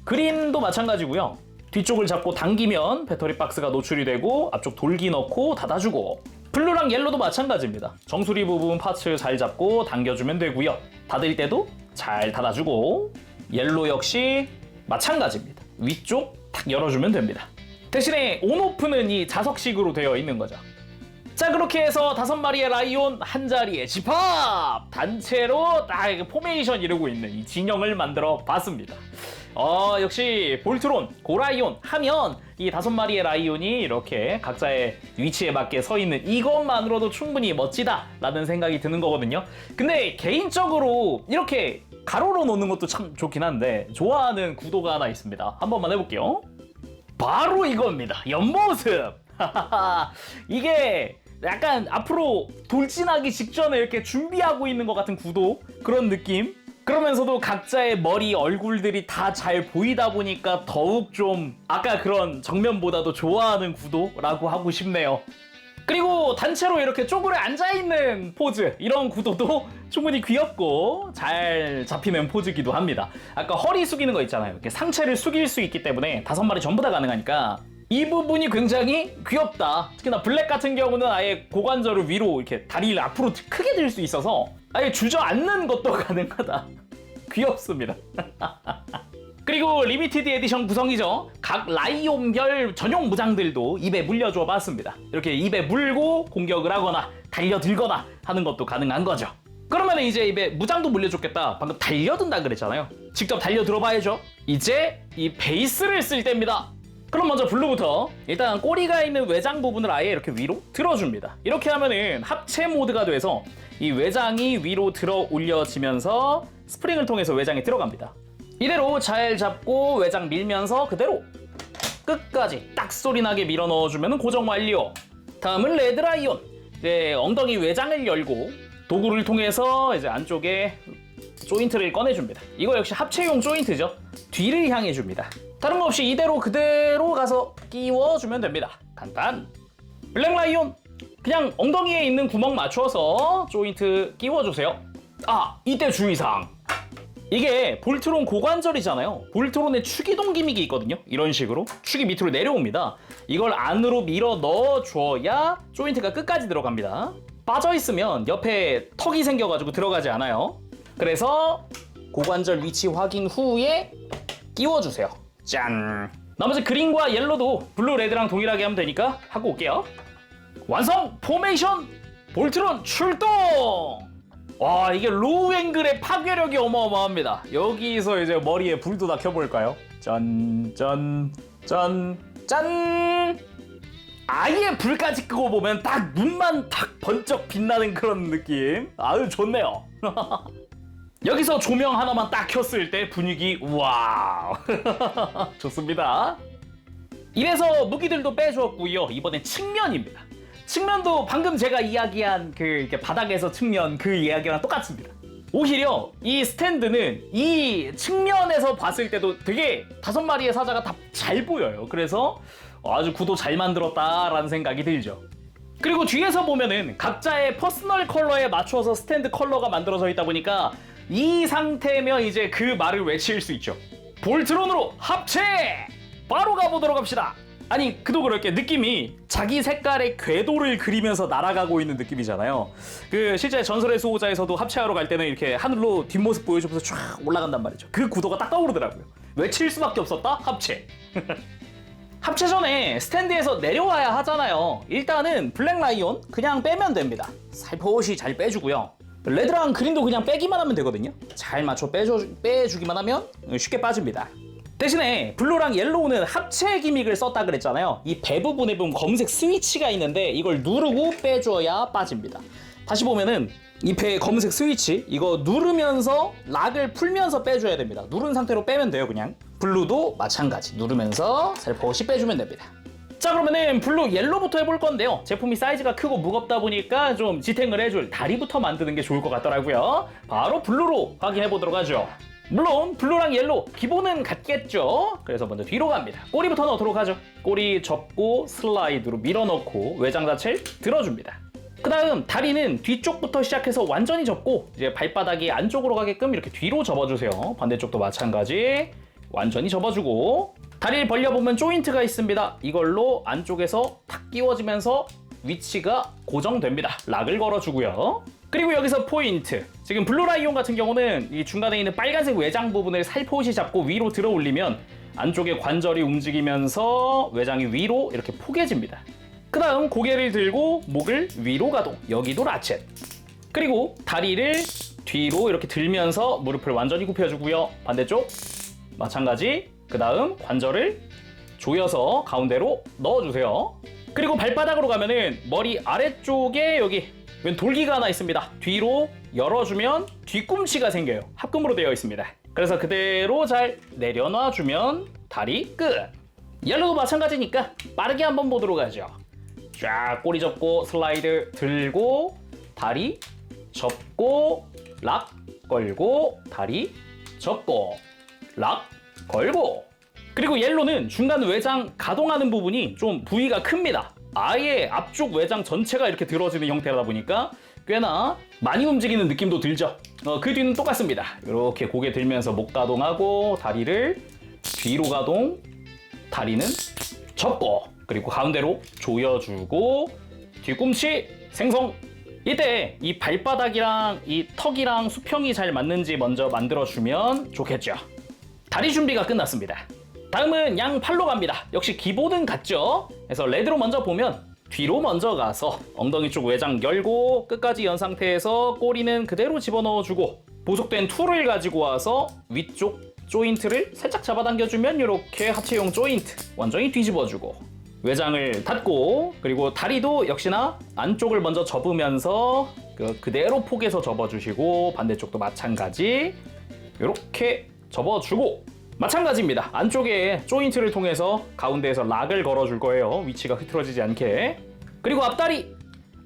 그린도 마찬가지고요. 뒤쪽을 잡고 당기면 배터리 박스가 노출이 되고 앞쪽 돌기 넣고 닫아주고 블루랑 옐로도 마찬가지입니다. 정수리 부분 파츠 잘 잡고 당겨주면 되고요. 닫을 때도 잘 닫아주고 옐로 역시 마찬가지입니다. 위쪽 탁 열어주면 됩니다. 대신에 온오프는 이 자석식으로 되어 있는 거죠. 자 그렇게 해서 5마리의 라이온 한 자리에 집합! 단체로 딱 포메이션 이루고 있는 이 진영을 만들어 봤습니다. 역시 볼트론, 고라이온 하면 이 5마리의 라이온이 이렇게 각자의 위치에 맞게 서 있는 이것만으로도 충분히 멋지다라는 생각이 드는 거거든요. 근데 개인적으로 이렇게 가로로 놓는 것도 참 좋긴 한데 좋아하는 구도가 하나 있습니다. 한 번만 해볼게요. 바로 이겁니다. 옆모습! 이게 약간 앞으로 돌진하기 직전에 이렇게 준비하고 있는 것 같은 구도? 그런 느낌? 그러면서도 각자의 머리, 얼굴들이 다 잘 보이다 보니까 더욱 좀 아까 그런 정면보다도 좋아하는 구도라고 하고 싶네요. 그리고 단체로 이렇게 쪼그려 앉아있는 포즈, 이런 구도도 충분히 귀엽고 잘 잡히는 포즈기도 합니다. 아까 허리 숙이는 거 있잖아요. 이렇게 상체를 숙일 수 있기 때문에 5마리 전부 다 가능하니까 이 부분이 굉장히 귀엽다. 특히나 블랙 같은 경우는 아예 고관절을 위로 이렇게 다리를 앞으로 크게 들 수 있어서 아예 주저앉는 것도 가능하다. 귀엽습니다. 그리고 리미티드 에디션 구성이죠. 각 라이온별 전용 무장들도 입에 물려줘 봤습니다. 이렇게 입에 물고 공격을 하거나 달려들거나 하는 것도 가능한 거죠. 그러면 이제 입에 무장도 물려줬겠다. 방금 달려든다 그랬잖아요. 직접 달려들어 봐야죠. 이제 이 베이스를 쓸 때입니다. 그럼 먼저 블루부터 일단 꼬리가 있는 외장 부분을 아예 이렇게 위로 들어줍니다. 이렇게 하면은 합체 모드가 돼서 이 외장이 위로 들어 올려지면서 스프링을 통해서 외장에 들어갑니다. 이대로 잘 잡고 외장 밀면서 그대로 끝까지 딱 소리 나게 밀어 넣어주면 고정 완료. 다음은 레드라이온. 이제 엉덩이 외장을 열고 도구를 통해서 이제 안쪽에 조인트를 꺼내줍니다. 이거 역시 합체용 조인트죠. 뒤를 향해 줍니다. 다른 거 없이 이대로 그대로 가서 끼워주면 됩니다. 간단. 블랙라이온 그냥 엉덩이에 있는 구멍 맞춰서 조인트 끼워주세요. 이때 주의사항. 이게 볼트론 고관절이잖아요. 볼트론에 축이동 기믹이 있거든요. 이런 식으로 축이 밑으로 내려옵니다. 이걸 안으로 밀어 넣어줘야 조인트가 끝까지 들어갑니다. 빠져있으면 옆에 턱이 생겨가지고 들어가지 않아요. 그래서 고관절 위치 확인 후에 끼워주세요. 짠! 나머지 그린과 옐로도 블루, 레드랑 동일하게 하면 되니까 하고 올게요. 완성! 포메이션! 볼트론 출동! 와, 이게 로우 앵글의 파괴력이 어마어마합니다. 여기서 이제 머리에 불도 다 켜볼까요? 짠, 짠, 짠, 짠! 아예 불까지 끄고 보면 딱 눈만 탁 번쩍 빛나는 그런 느낌. 아유, 좋네요. 여기서 조명 하나만 딱 켰을 때 분위기 와우. 좋습니다. 이래서 무기들도 빼주었고요. 이번엔 측면입니다. 측면도 방금 제가 이야기한 이렇게 바닥에서 측면 그 이야기랑 똑같습니다. 오히려 이 스탠드는 이 측면에서 봤을 때도 되게 5마리의 사자가 다 잘 보여요. 그래서 아주 구도 잘 만들었다라는 생각이 들죠. 그리고 뒤에서 보면은 각자의 퍼스널 컬러에 맞춰서 스탠드 컬러가 만들어져 있다 보니까 이 상태면 이제 그 말을 외칠 수 있죠. 볼트론으로 합체! 바로 가보도록 합시다. 아니, 그도 그렇게 느낌이 자기 색깔의 궤도를 그리면서 날아가고 있는 느낌이잖아요. 실제 전설의 수호자에서도 합체하러 갈 때는 이렇게 하늘로 뒷모습 보여주면서 쫙 올라간단 말이죠. 그 구도가 딱 떠오르더라고요. 외칠 수밖에 없었다? 합체. 합체 전에 스탠드에서 내려와야 하잖아요. 일단은 블랙 라이온 그냥 빼면 됩니다. 살포시 잘 빼주고요. 레드랑 그린도 그냥 빼기만 하면 되거든요. 잘 맞춰 빼주기만 하면 쉽게 빠집니다. 대신에 블루랑 옐로우는 합체 기믹을 썼다 그랬잖아요. 이 배 부분에 보면 검은색 스위치가 있는데 이걸 누르고 빼줘야 빠집니다. 다시 보면은 이 배의 검은색 스위치 이거 누르면서 락을 풀면서 빼줘야 됩니다. 누른 상태로 빼면 돼요. 그냥 블루도 마찬가지 누르면서 살포시 빼주면 됩니다. 자, 그러면은 블루 옐로부터 해볼 건데요. 제품이 사이즈가 크고 무겁다 보니까 좀 지탱을 해줄 다리부터 만드는 게 좋을 것 같더라고요. 바로 블루로 확인해 보도록 하죠. 물론 블루랑 옐로 기본은 같겠죠. 그래서 먼저 뒤로 갑니다. 꼬리부터 넣도록 하죠. 꼬리 접고 슬라이드로 밀어넣고 외장 자체를 들어줍니다. 그 다음 다리는 뒤쪽부터 시작해서 완전히 접고 이제 발바닥이 안쪽으로 가게끔 이렇게 뒤로 접어주세요. 반대쪽도 마찬가지 완전히 접어주고 다리를 벌려보면 조인트가 있습니다. 이걸로 안쪽에서 탁 끼워지면서 위치가 고정됩니다. 락을 걸어주고요. 그리고 여기서 포인트. 지금 블루라이온 같은 경우는 이 중간에 있는 빨간색 외장 부분을 살포시 잡고 위로 들어 올리면 안쪽에 관절이 움직이면서 외장이 위로 이렇게 포개집니다. 그 다음 고개를 들고 목을 위로 가동. 여기도 라쳇. 그리고 다리를 뒤로 이렇게 들면서 무릎을 완전히 굽혀주고요. 반대쪽 마찬가지. 그 다음 관절을 조여서 가운데로 넣어주세요. 그리고 발바닥으로 가면은 머리 아래쪽에 여기 왼 돌기가 하나 있습니다. 뒤로 열어주면 뒤꿈치가 생겨요. 합금으로 되어 있습니다. 그래서 그대로 잘 내려놔주면 다리 끝. 옐로우도 마찬가지니까 빠르게 한번 보도록 하죠. 쫙 꼬리 접고 슬라이드 들고 다리 접고 락 걸고 다리 접고 락 걸고. 그리고 옐로는 중간 외장 가동하는 부분이 좀 부위가 큽니다. 아예 앞쪽 외장 전체가 이렇게 들어지는 형태다 보니까 꽤나 많이 움직이는 느낌도 들죠. 그 뒤는 똑같습니다. 이렇게 고개 들면서 목 가동하고 다리를 뒤로 가동, 다리는 접고 그리고 가운데로 조여주고 뒤꿈치 생성. 이때 이 발바닥이랑 이 턱이랑 수평이 잘 맞는지 먼저 만들어주면 좋겠죠. 다리 준비가 끝났습니다. 다음은 양 팔로 갑니다. 역시 기본은 같죠. 그래서 레드로 먼저 보면 뒤로 먼저 가서 엉덩이 쪽 외장 열고 끝까지 연 상태에서 꼬리는 그대로 집어넣어주고 보석된 툴을 가지고 와서 위쪽 조인트를 살짝 잡아당겨주면 이렇게 하체용 조인트 완전히 뒤집어주고 외장을 닫고 그리고 다리도 역시나 안쪽을 먼저 접으면서 그대로 폭에서 접어주시고 반대쪽도 마찬가지 이렇게 접어주고 마찬가지입니다. 안쪽에 조인트를 통해서 가운데에서 락을 걸어줄 거예요. 위치가 흐트러지지 않게. 그리고 앞다리,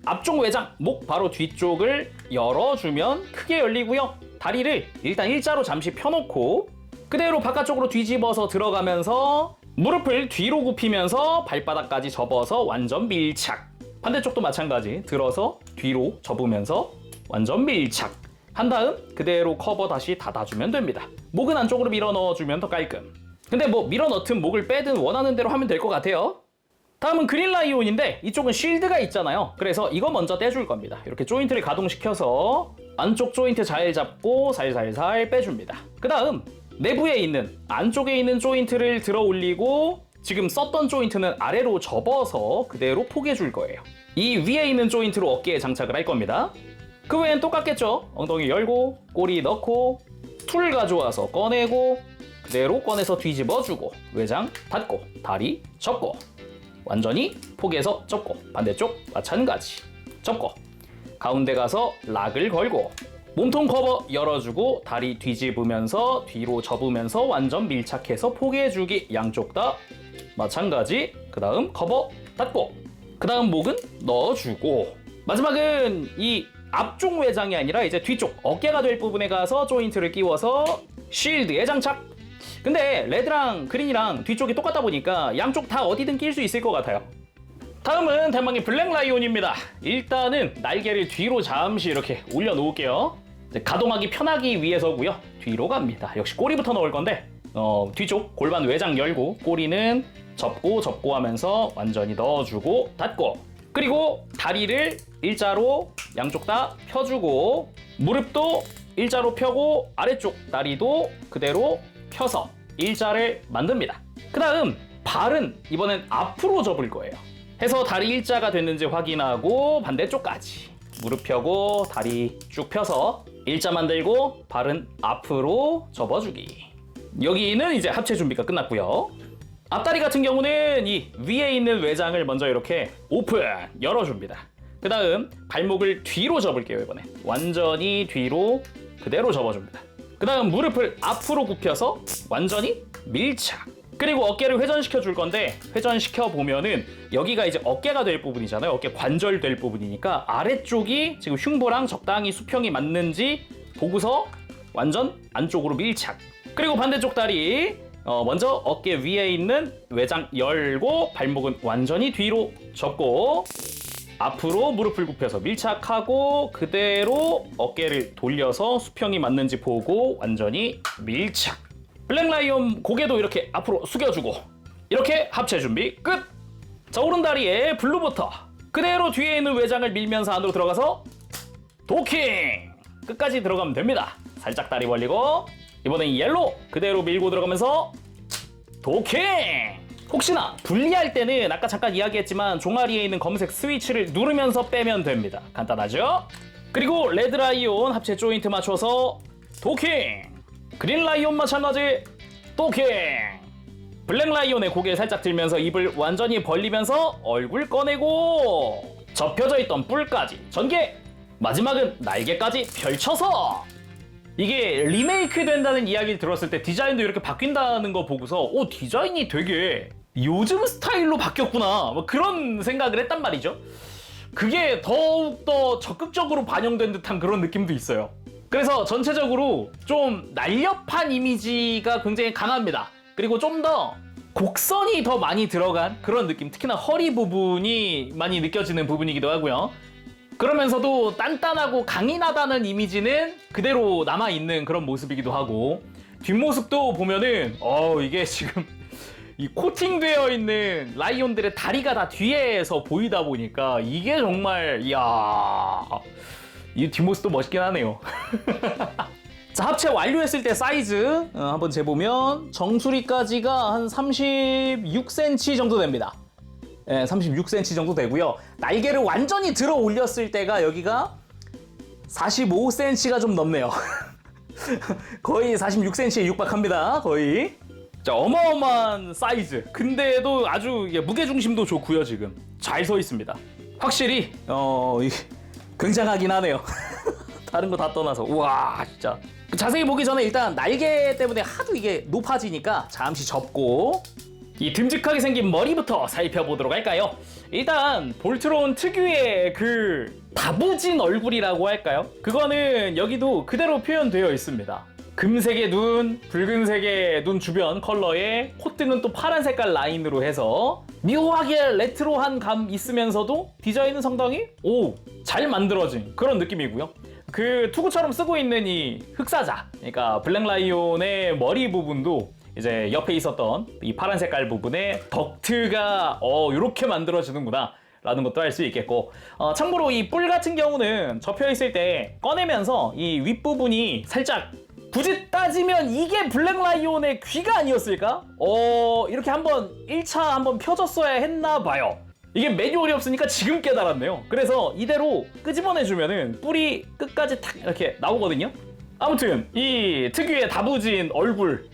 앞쪽 외장, 목 바로 뒤쪽을 열어주면 크게 열리고요. 다리를 일단 일자로 잠시 펴놓고 그대로 바깥쪽으로 뒤집어서 들어가면서 무릎을 뒤로 굽히면서 발바닥까지 접어서 완전 밀착. 반대쪽도 마찬가지. 들어서 뒤로 접으면서 완전 밀착. 한 다음 그대로 커버 다시 닫아주면 됩니다. 목은 안쪽으로 밀어 넣어주면 더 깔끔. 근데 뭐 밀어 넣든 목을 빼든 원하는 대로 하면 될 것 같아요. 다음은 그린라이온인데 이쪽은 쉴드가 있잖아요. 그래서 이거 먼저 떼줄 겁니다. 이렇게 조인트를 가동시켜서 안쪽 조인트 잘 잡고 살살살 빼줍니다. 그 다음 내부에 있는 안쪽에 있는 조인트를 들어 올리고 지금 썼던 조인트는 아래로 접어서 그대로 포개줄 거예요. 이 위에 있는 조인트로 어깨에 장착을 할 겁니다. 그 외엔 똑같겠죠. 엉덩이 열고 꼬리 넣고 툴 가져와서 꺼내고 그대로 꺼내서 뒤집어주고 외장 닫고 다리 접고 완전히 포개서 접고 반대쪽 마찬가지 접고 가운데 가서 락을 걸고 몸통 커버 열어주고 다리 뒤집으면서 뒤로 접으면서 완전 밀착해서 포개주기 양쪽 다 마찬가지. 그 다음 커버 닫고 그 다음 목은 넣어주고 마지막은 이 앞쪽 외장이 아니라 이제 뒤쪽 어깨가 될 부분에 가서 조인트를 끼워서 쉴드에 장착. 근데 레드랑 그린이랑 뒤쪽이 똑같다 보니까 양쪽 다 어디든 낄 수 있을 것 같아요. 다음은 대망의 블랙 라이온입니다. 일단은 날개를 뒤로 잠시 이렇게 올려놓을게요. 가동하기 편하기 위해서고요. 뒤로 갑니다. 역시 꼬리부터 넣을 건데 뒤쪽 골반 외장 열고 꼬리는 접고 하면서 완전히 넣어주고 닫고 그리고 다리를 일자로 양쪽 다 펴주고 무릎도 일자로 펴고 아래쪽 다리도 그대로 펴서 일자를 만듭니다. 그 다음 발은 이번엔 앞으로 접을 거예요. 해서 다리 일자가 됐는지 확인하고 반대쪽까지 무릎 펴고 다리 쭉 펴서 일자 만들고 발은 앞으로 접어주기. 여기는 이제 합체 준비가 끝났고요. 앞다리 같은 경우는 이 위에 있는 외장을 먼저 이렇게 오픈 열어줍니다. 그 다음 발목을 뒤로 접을게요. 이번에 완전히 뒤로 그대로 접어줍니다. 그 다음 무릎을 앞으로 굽혀서 완전히 밀착. 그리고 어깨를 회전시켜 줄 건데 회전시켜 보면은 여기가 이제 어깨가 될 부분이잖아요. 어깨 관절 될 부분이니까 아래쪽이 지금 흉부랑 적당히 수평이 맞는지 보고서 완전 안쪽으로 밀착. 그리고 반대쪽 다리 먼저 어깨 위에 있는 외장 열고 발목은 완전히 뒤로 접고 앞으로 무릎을 굽혀서 밀착하고 그대로 어깨를 돌려서 수평이 맞는지 보고 완전히 밀착. 블랙 라이온 고개도 이렇게 앞으로 숙여주고 이렇게 합체 준비 끝! 자, 오른다리에 블루부터 그대로 뒤에 있는 외장을 밀면서 안으로 들어가서 도킹! 끝까지 들어가면 됩니다. 살짝 다리 벌리고 이번엔 옐로우 그대로 밀고 들어가면서 도킹! 혹시나 분리할 때는 아까 잠깐 이야기했지만 종아리에 있는 검은색 스위치를 누르면서 빼면 됩니다. 간단하죠? 그리고 레드 라이온 합체 조인트 맞춰서 도킹! 그린 라이온 마찬가지 도킹! 블랙 라이온의 고개 살짝 들면서 입을 완전히 벌리면서 얼굴 꺼내고 접혀져 있던 뿔까지 전개! 마지막은 날개까지 펼쳐서 이게 리메이크 된다는 이야기를 들었을 때 디자인도 이렇게 바뀐다는 거 보고서 디자인이 되게 요즘 스타일로 바뀌었구나 뭐 그런 생각을 했단 말이죠. 그게 더욱더 적극적으로 반영된 듯한 그런 느낌도 있어요. 그래서 전체적으로 좀 날렵한 이미지가 굉장히 강합니다. 그리고 좀 더 곡선이 더 많이 들어간 그런 느낌, 특히나 허리 부분이 많이 느껴지는 부분이기도 하고요. 그러면서도 단단하고 강인하다는 이미지는 그대로 남아있는 그런 모습이기도 하고 뒷모습도 보면은 이게 지금 이 코팅되어 있는 라이온들의 다리가 다 뒤에서 보이다 보니까 이게 정말 이야 이 뒷모습도 멋있긴 하네요. 자, 합체 완료했을 때 사이즈 한번 재보면 정수리까지가 한 36cm 정도 됩니다. 네, 36cm 정도 되고요. 날개를 완전히 들어 올렸을 때가 여기가 45cm가 좀 넘네요. 거의 46cm에 육박합니다. 거의. 자, 어마어마한 사이즈. 근데도 아주 무게중심도 좋고요. 지금 잘 서 있습니다. 확실히 굉장하긴 하네요. 다른 거 다 떠나서 우와 진짜. 자세히 보기 전에 일단 날개 때문에 하도 이게 높아지니까 잠시 접고 이 듬직하게 생긴 머리부터 살펴보도록 할까요? 일단 볼트론 특유의 그 다부진 얼굴이라고 할까요? 그거는 여기도 그대로 표현되어 있습니다. 금색의 눈, 붉은색의 눈 주변 컬러에 콧등은 또 파란 색깔 라인으로 해서 묘하게 레트로한 감 있으면서도 디자인은 상당히 잘 만들어진 그런 느낌이고요. 그 투구처럼 쓰고 있는 이 흑사자, 그러니까 블랙 라이온의 머리 부분도 이제 옆에 있었던 이 파란 색깔 부분에 덕트가 이렇게 만들어지는구나 라는 것도 알 수 있겠고 참고로 이 뿔 같은 경우는 접혀 있을 때 꺼내면서 이 윗부분이 살짝 굳이 따지면 이게 블랙 라이온의 귀가 아니었을까? 이렇게 한번 1차 한번 펴줬어야 했나 봐요. 이게 매뉴얼이 없으니까 지금 깨달았네요. 그래서 이대로 끄집어내주면은 뿔이 끝까지 탁 이렇게 나오거든요. 아무튼 이 특유의 다부진 얼굴,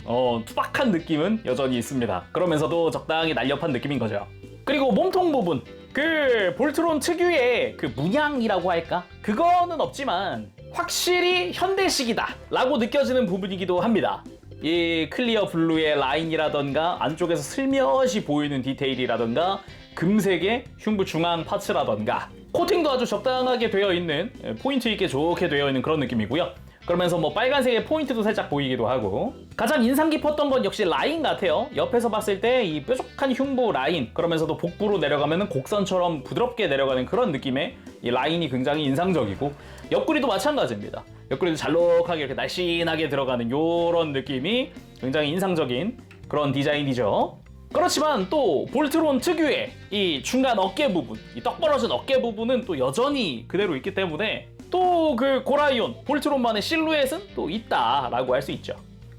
투박한 느낌은 여전히 있습니다. 그러면서도 적당히 날렵한 느낌인 거죠. 그리고 몸통 부분, 그 볼트론 특유의 그 문양이라고 할까? 그거는 없지만 확실히 현대식이다 라고 느껴지는 부분이기도 합니다. 이 클리어 블루의 라인이라던가 안쪽에서 슬며시 보이는 디테일이라던가 금색의 흉부 중앙 파츠라던가 코팅도 아주 적당하게 되어 있는, 포인트 있게 좋게 되어 있는 그런 느낌이고요. 그러면서 뭐 빨간색의 포인트도 살짝 보이기도 하고, 가장 인상 깊었던 건 역시 라인 같아요. 옆에서 봤을 때 이 뾰족한 흉부 라인, 그러면서도 복부로 내려가면 곡선처럼 부드럽게 내려가는 그런 느낌의 이 라인이 굉장히 인상적이고, 옆구리도 마찬가지입니다. 옆구리도 잘록하게 이렇게 날씬하게 들어가는 요런 느낌이 굉장히 인상적인 그런 디자인이죠. 그렇지만 또 볼트론 특유의 이 중간 어깨 부분, 이 떡 벌어진 어깨 부분은 또 여전히 그대로 있기 때문에 또 그 고라이온, 볼트론만의 실루엣은 또 있다라고 할 수 있죠.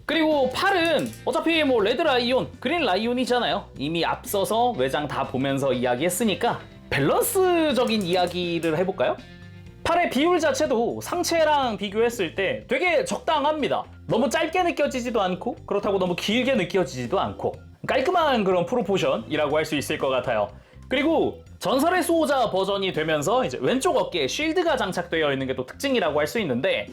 그리고 팔은 어차피 뭐 레드 라이온, 그린 라이온이잖아요. 이미 앞서서 외장 다 보면서 이야기했으니까 밸런스적인 이야기를 해볼까요? 팔의 비율 자체도 상체랑 비교했을 때 되게 적당합니다. 너무 짧게 느껴지지도 않고 그렇다고 너무 길게 느껴지지도 않고 깔끔한 그런 프로포션이라고 할 수 있을 것 같아요. 그리고 전설의 수호자 버전이 되면서 이제 왼쪽 어깨에 쉴드가 장착되어 있는 게 또 특징이라고 할 수 있는데,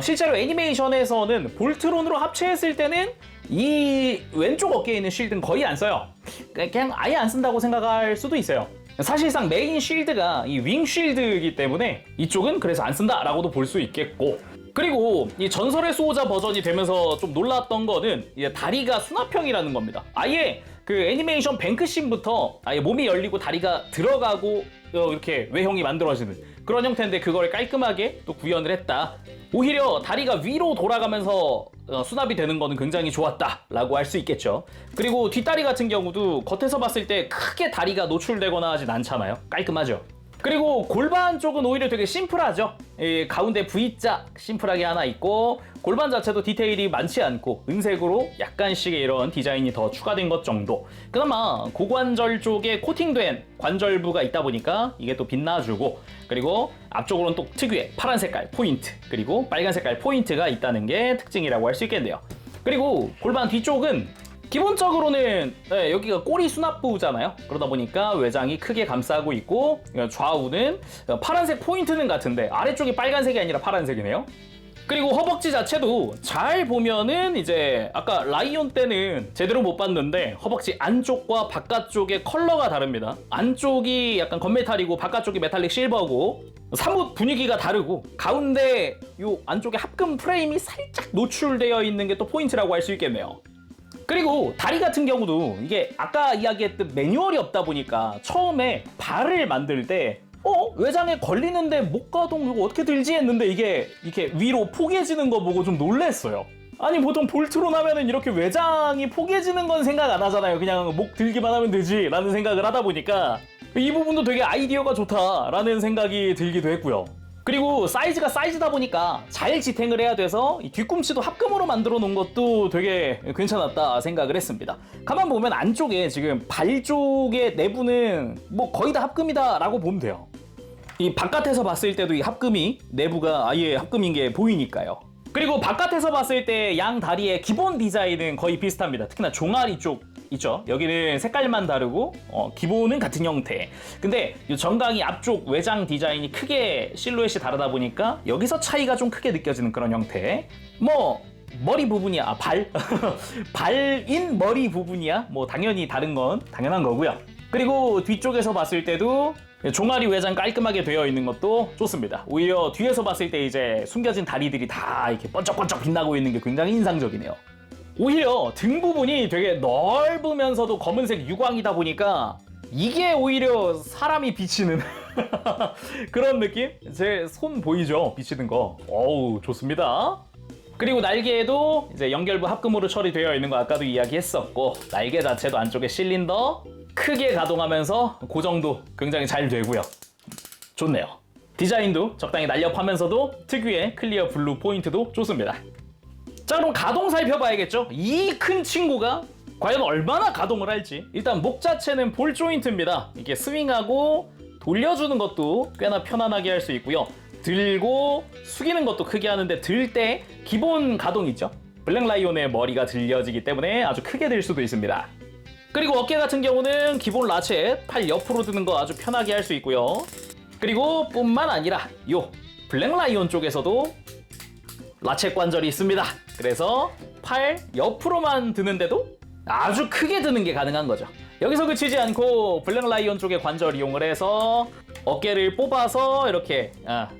실제로 애니메이션에서는 볼트론으로 합체했을 때는 이 왼쪽 어깨에 있는 쉴드는 거의 안 써요. 그냥 아예 안 쓴다고 생각할 수도 있어요. 사실상 메인 쉴드가 이 윙 쉴드이기 때문에 이쪽은 그래서 안 쓴다라고도 볼 수 있겠고, 그리고 이 전설의 수호자 버전이 되면서 좀 놀랐던 거는 이제 다리가 수납형이라는 겁니다. 아예 그 애니메이션 뱅크씬부터 아예 몸이 열리고 다리가 들어가고 이렇게 외형이 만들어지는 그런 형태인데, 그걸 깔끔하게 또 구현을 했다. 오히려 다리가 위로 돌아가면서 수납이 되는 거는 굉장히 좋았다라고 할 수 있겠죠. 그리고 뒷다리 같은 경우도 겉에서 봤을 때 크게 다리가 노출되거나 하진 않잖아요. 깔끔하죠. 그리고 골반 쪽은 오히려 되게 심플하죠. 가운데 V자 심플하게 하나 있고, 골반 자체도 디테일이 많지 않고 은색으로 약간씩의 이런 디자인이 더 추가된 것 정도. 그나마 고관절 쪽에 코팅된 관절부가 있다 보니까 이게 또 빛나주고, 그리고 앞쪽으로는 또 특유의 파란 색깔 포인트, 그리고 빨간 색깔 포인트가 있다는 게 특징이라고 할 수 있겠네요. 그리고 골반 뒤쪽은 기본적으로는 여기가 꼬리 수납부잖아요. 그러다 보니까 외장이 크게 감싸고 있고, 좌우는 파란색 포인트는 같은데 아래쪽이 빨간색이 아니라 파란색이네요. 그리고 허벅지 자체도 잘 보면은 이제 아까 라이온 때는 제대로 못 봤는데 허벅지 안쪽과 바깥쪽의 컬러가 다릅니다. 안쪽이 약간 건메탈이고 바깥쪽이 메탈릭 실버고, 사뭇 분위기가 다르고, 가운데 요 안쪽에 합금 프레임이 살짝 노출되어 있는 게 또 포인트라고 할 수 있겠네요. 그리고 다리 같은 경우도 이게 아까 이야기했던 매뉴얼이 없다 보니까 처음에 발을 만들 때 외장에 걸리는데 목가동 이거 어떻게 들지 했는데 이게 이렇게 위로 포개지는 거 보고 좀 놀랬어요. 아니 보통 볼트론 하면은 이렇게 외장이 포개지는 건 생각 안 하잖아요. 그냥 목 들기만 하면 되지 라는 생각을 하다 보니까 이 부분도 되게 아이디어가 좋다라는 생각이 들기도 했고요. 그리고 사이즈가 사이즈다 보니까 잘 지탱을 해야 돼서 이 뒤꿈치도 합금으로 만들어 놓은 것도 되게 괜찮았다 생각을 했습니다. 가만 보면 안쪽에 지금 발 쪽의 내부는 뭐 거의 다 합금이다 라고 보면 돼요. 이 바깥에서 봤을 때도 이 합금이 내부가 아예 합금인 게 보이니까요. 그리고 바깥에서 봤을 때 양 다리의 기본 디자인은 거의 비슷합니다. 특히나 종아리 쪽 있죠. 여기는 색깔만 다르고 기본은 같은 형태. 근데 이 정강이 앞쪽 외장 디자인이 크게 실루엣이 다르다 보니까 여기서 차이가 좀 크게 느껴지는 그런 형태. 뭐 머리 부분이야, 발 발인 머리 부분이야. 뭐 당연히 다른 건 당연한 거고요. 그리고 뒤쪽에서 봤을 때도 종아리 외장 깔끔하게 되어 있는 것도 좋습니다. 오히려 뒤에서 봤을 때 이제 숨겨진 다리들이 다 이렇게 번쩍번쩍 빛나고 있는 게 굉장히 인상적이네요. 오히려 등 부분이 되게 넓으면서도 검은색 유광이다 보니까 이게 오히려 사람이 비치는 그런 느낌? 제 손 보이죠? 비치는 거. 어우, 좋습니다. 그리고 날개에도 이제 연결부 합금으로 처리되어 있는 거 아까도 이야기했었고, 날개 자체도 안쪽에 실린더 크게 가동하면서 고정도 굉장히 잘 되고요. 좋네요. 디자인도 적당히 날렵하면서도 특유의 클리어 블루 포인트도 좋습니다. 자, 그럼 가동 살펴봐야겠죠? 이 큰 친구가 과연 얼마나 가동을 할지. 일단 목 자체는 볼 조인트입니다. 이게 스윙하고 돌려주는 것도 꽤나 편안하게 할 수 있고요. 들고 숙이는 것도 크게 하는데 들 때 기본 가동 있죠? 블랙라이온의 머리가 들려지기 때문에 아주 크게 들 수도 있습니다. 그리고 어깨 같은 경우는 기본 라쳇, 팔 옆으로 드는 거 아주 편하게 할 수 있고요. 그리고 뿐만 아니라 요 블랙라이온 쪽에서도 라쳇 관절이 있습니다. 그래서 팔 옆으로만 드는데도 아주 크게 드는 게 가능한 거죠. 여기서 그치지 않고 블랙라이온 쪽의 관절 이용을 해서 어깨를 뽑아서 이렇게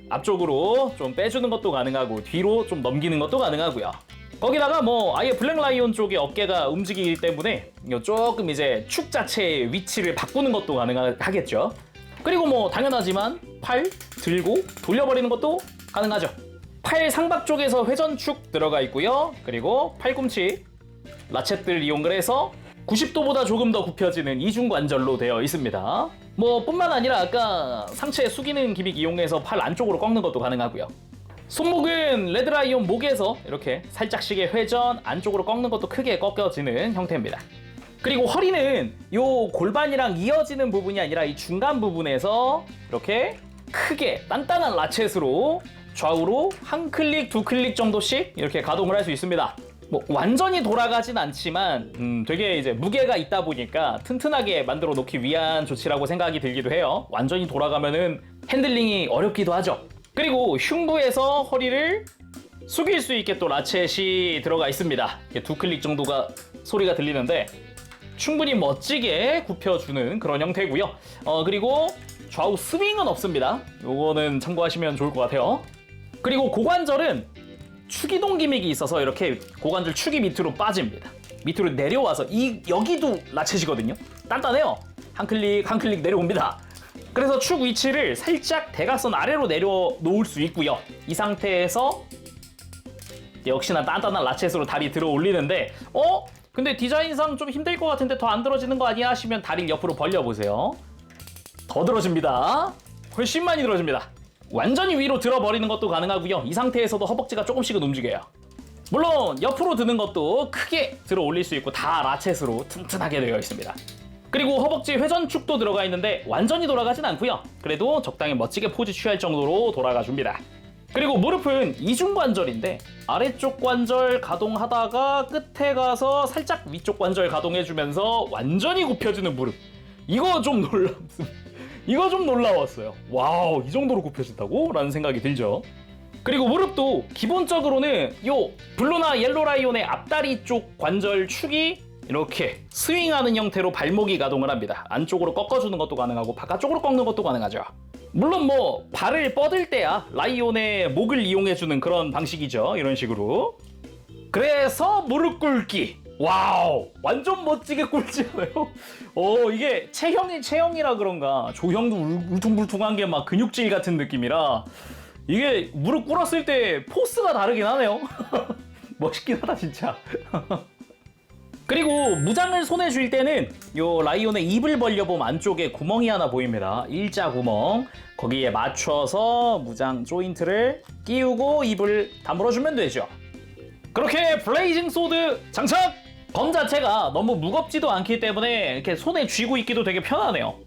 앞쪽으로 좀 빼주는 것도 가능하고 뒤로 좀 넘기는 것도 가능하고요. 거기다가 뭐 아예 블랙라이온 쪽의 어깨가 움직이기 때문에 조금 이제 축 자체의 위치를 바꾸는 것도 가능하겠죠. 그리고 뭐 당연하지만 팔 들고 돌려버리는 것도 가능하죠. 팔 상박 쪽에서 회전축 들어가 있고요. 그리고 팔꿈치 라쳇들 이용을 해서 90도보다 조금 더 굽혀지는 이중관절로 되어 있습니다. 뭐 뿐만 아니라 아까 상체 숙이는 기믹 이용해서 팔 안쪽으로 꺾는 것도 가능하고요. 손목은 레드라이온 목에서 이렇게 살짝씩의 회전 안쪽으로 꺾는 것도 크게 꺾여지는 형태입니다. 그리고 허리는 요 골반이랑 이어지는 부분이 아니라 이 중간 부분에서 이렇게 크게 단단한 라쳇으로 좌우로 한 클릭, 두 클릭 정도씩 이렇게 가동을 할 수 있습니다. 뭐 완전히 돌아가진 않지만 되게 이제 무게가 있다 보니까 튼튼하게 만들어 놓기 위한 조치라고 생각이 들기도 해요. 완전히 돌아가면은 핸들링이 어렵기도 하죠. 그리고 흉부에서 허리를 숙일 수 있게 또 라쳇이 들어가 있습니다. 두 클릭 정도가 소리가 들리는데 충분히 멋지게 굽혀주는 그런 형태고요. 그리고 좌우 스윙은 없습니다. 요거는 참고하시면 좋을 것 같아요. 그리고 고관절은 축이동 기믹이 있어서 이렇게 고관절 축이 밑으로 빠집니다. 밑으로 내려와서 여기도 라쳇이거든요. 단단해요. 한 클릭 한 클릭 내려옵니다. 그래서 축 위치를 살짝 대각선 아래로 내려놓을 수 있고요. 이 상태에서 역시나 단단한 라쳇으로 다리 들어 올리는데 근데 디자인상 좀 힘들 것 같은데 더 안 들어지는 거 아니야 하시면 다리를 옆으로 벌려보세요. 더 들어집니다. 훨씬 많이 들어집니다. 완전히 위로 들어버리는 것도 가능하고요. 이 상태에서도 허벅지가 조금씩은 움직여요. 물론 옆으로 드는 것도 크게 들어 올릴 수 있고 다 라쳇으로 튼튼하게 되어 있습니다. 그리고 허벅지 회전축도 들어가 있는데 완전히 돌아가진 않고요. 그래도 적당히 멋지게 포즈 취할 정도로 돌아가 줍니다. 그리고 무릎은 이중관절인데 아래쪽 관절 가동하다가 끝에 가서 살짝 위쪽 관절 가동해주면서 완전히 굽혀지는 무릎. 이거 좀 놀라웠어요. 와우, 이 정도로 굽혀진다고? 라는 생각이 들죠. 그리고 무릎도 기본적으로는 요 블루나 옐로라이온의 앞다리 쪽 관절 축이 이렇게 스윙하는 형태로 발목이 가동을 합니다. 안쪽으로 꺾어주는 것도 가능하고 바깥쪽으로 꺾는 것도 가능하죠. 물론 뭐 발을 뻗을 때야 라이온의 목을 이용해주는 그런 방식이죠. 이런 식으로. 그래서 무릎 꿇기. 와우, 완전 멋지게 꿇지 않아요? 이게 체형이라 그런가 조형도 울퉁불퉁한 게 막 근육질 같은 느낌이라 이게 무릎 꿇었을 때 포스가 다르긴 하네요. 멋있긴 하다 진짜. 그리고 무장을 손에 쥘 때는 요 라이온의 입을 벌려보면 안쪽에 구멍이 하나 보입니다. 일자 구멍. 거기에 맞춰서 무장 조인트를 끼우고 입을 다물어주면 되죠. 그렇게 블레이징 소드 장착! 검 자체가 너무 무겁지도 않기 때문에 이렇게 손에 쥐고 있기도 되게 편하네요.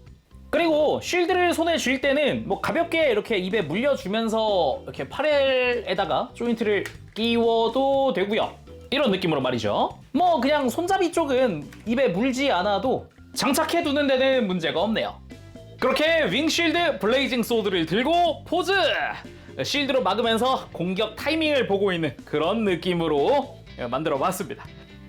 그리고 쉴드를 손에 쥘 때는 뭐 가볍게 이렇게 입에 물려주면서 이렇게 팔에다가 조인트를 끼워도 되고요. 이런 느낌으로 말이죠. 뭐 그냥 손잡이 쪽은 입에 물지 않아도 장착해두는 데는 문제가 없네요. 그렇게 윙쉴드 블레이징 소드를 들고 포즈! 쉴드로 막으면서 공격 타이밍을 보고 있는 그런 느낌으로 만들어 봤습니다.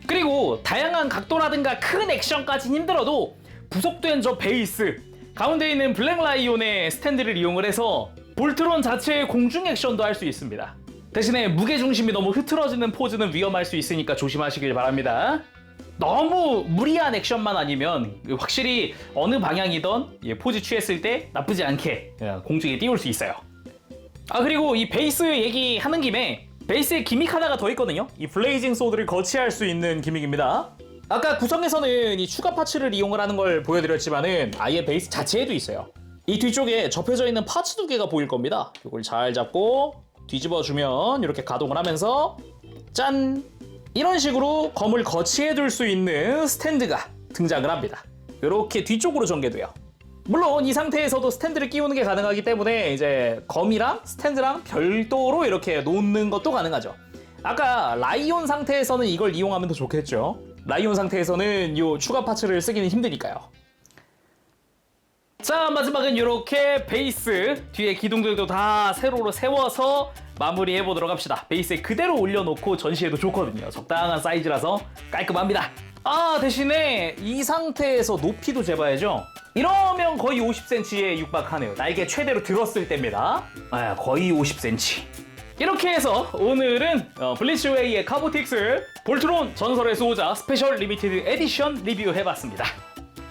그리고 다양한 각도라든가 큰 액션까지 힘들어도 부속된 저 베이스 가운데 있는 블랙라이온의 스탠드를 이용을 해서 볼트론 자체의 공중 액션도 할 수 있습니다. 대신에 무게중심이 너무 흐트러지는 포즈는 위험할 수 있으니까 조심하시길 바랍니다. 너무 무리한 액션만 아니면 확실히 어느 방향이든 포즈 취했을 때 나쁘지 않게 공중에 띄울 수 있어요. 그리고 이 베이스 얘기하는 김에 베이스에 기믹 하나가 더 있거든요. 이 블레이징 소드를 거치할 수 있는 기믹입니다. 아까 구성에서는 이 추가 파츠를 이용을 하는 걸 보여드렸지만은 아예 베이스 자체에도 있어요. 이 뒤쪽에 접혀져 있는 파츠 2개가 보일 겁니다. 이걸 잘 잡고 뒤집어주면 이렇게 가동을 하면서 짠! 이런 식으로 검을 거치해 둘 수 있는 스탠드가 등장을 합니다. 이렇게 뒤쪽으로 전개돼요. 물론 이 상태에서도 스탠드를 끼우는 게 가능하기 때문에 이제 검이랑 스탠드랑 별도로 이렇게 놓는 것도 가능하죠. 아까 라이온 상태에서는 이걸 이용하면 더 좋겠죠. 라이온 상태에서는 이 추가 파츠를 쓰기는 힘드니까요. 자, 마지막은 이렇게 베이스 뒤에 기둥들도 다 세로로 세워서 마무리해 보도록 합시다. 베이스에 그대로 올려놓고 전시해도 좋거든요. 적당한 사이즈라서 깔끔합니다. 대신에 이 상태에서 높이도 재봐야죠. 이러면 거의 50cm에 육박하네요. 날개 최대로 들었을 때입니다. 거의 50cm. 이렇게 해서 오늘은 블리츠웨이의 카보틱스 볼트론 전설의 수호자 스페셜 리미티드 에디션 리뷰해봤습니다.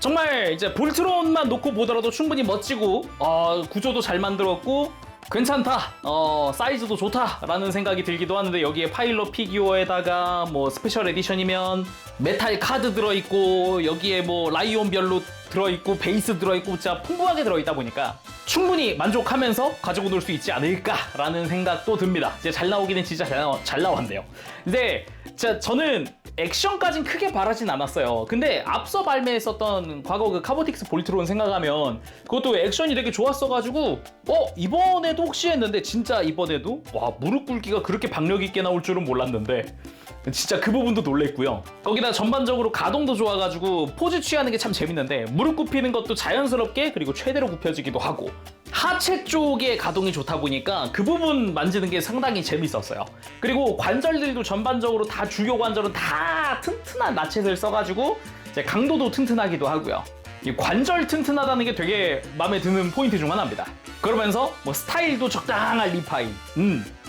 정말 이제 볼트론만 놓고 보더라도 충분히 멋지고 구조도 잘 만들었고 괜찮다, 사이즈도 좋다라는 생각이 들기도 하는데, 여기에 파일럿 피규어에다가 뭐 스페셜 에디션이면 메탈 카드 들어있고 여기에 뭐 라이온별로 들어있고 베이스 들어있고 진짜 풍부하게 들어있다 보니까 충분히 만족하면서 가지고 놀 수 있지 않을까라는 생각도 듭니다. 이제 잘 나오기는 진짜 잘 나왔네요. 근데 저는 액션까진 크게 바라진 않았어요. 근데 앞서 발매했었던 과거 그 카보틱스 볼트론 생각하면 그것도 액션이 되게 좋았어가지고 이번에도 혹시 했는데, 진짜 이번에도 와, 무릎 꿇기가 그렇게 박력 있게 나올 줄은 몰랐는데 진짜 그 부분도 놀랬고요. 거기다 전반적으로 가동도 좋아가지고 포즈 취하는 게 참 재밌는데, 무릎 굽히는 것도 자연스럽게 그리고 최대로 굽혀지기도 하고, 하체 쪽에 가동이 좋다 보니까 그 부분 만지는 게 상당히 재밌었어요. 그리고 관절들도 전반적으로 다 주요 관절은 다 튼튼한 나쳇을 써가지고 이제 강도도 튼튼하기도 하고요. 이 관절 튼튼하다는 게 되게 마음에 드는 포인트 중 하나입니다. 그러면서 뭐 스타일도 적당한 리파인,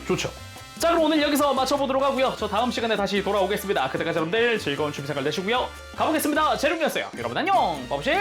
좋죠. 자, 그럼 오늘 여기서 마쳐보도록 하고요. 저 다음 시간에 다시 돌아오겠습니다. 그때까지 여러분들 즐거운 취미생활 되시고요. 가보겠습니다. 제롬이었어요. 여러분 안녕. 범씨.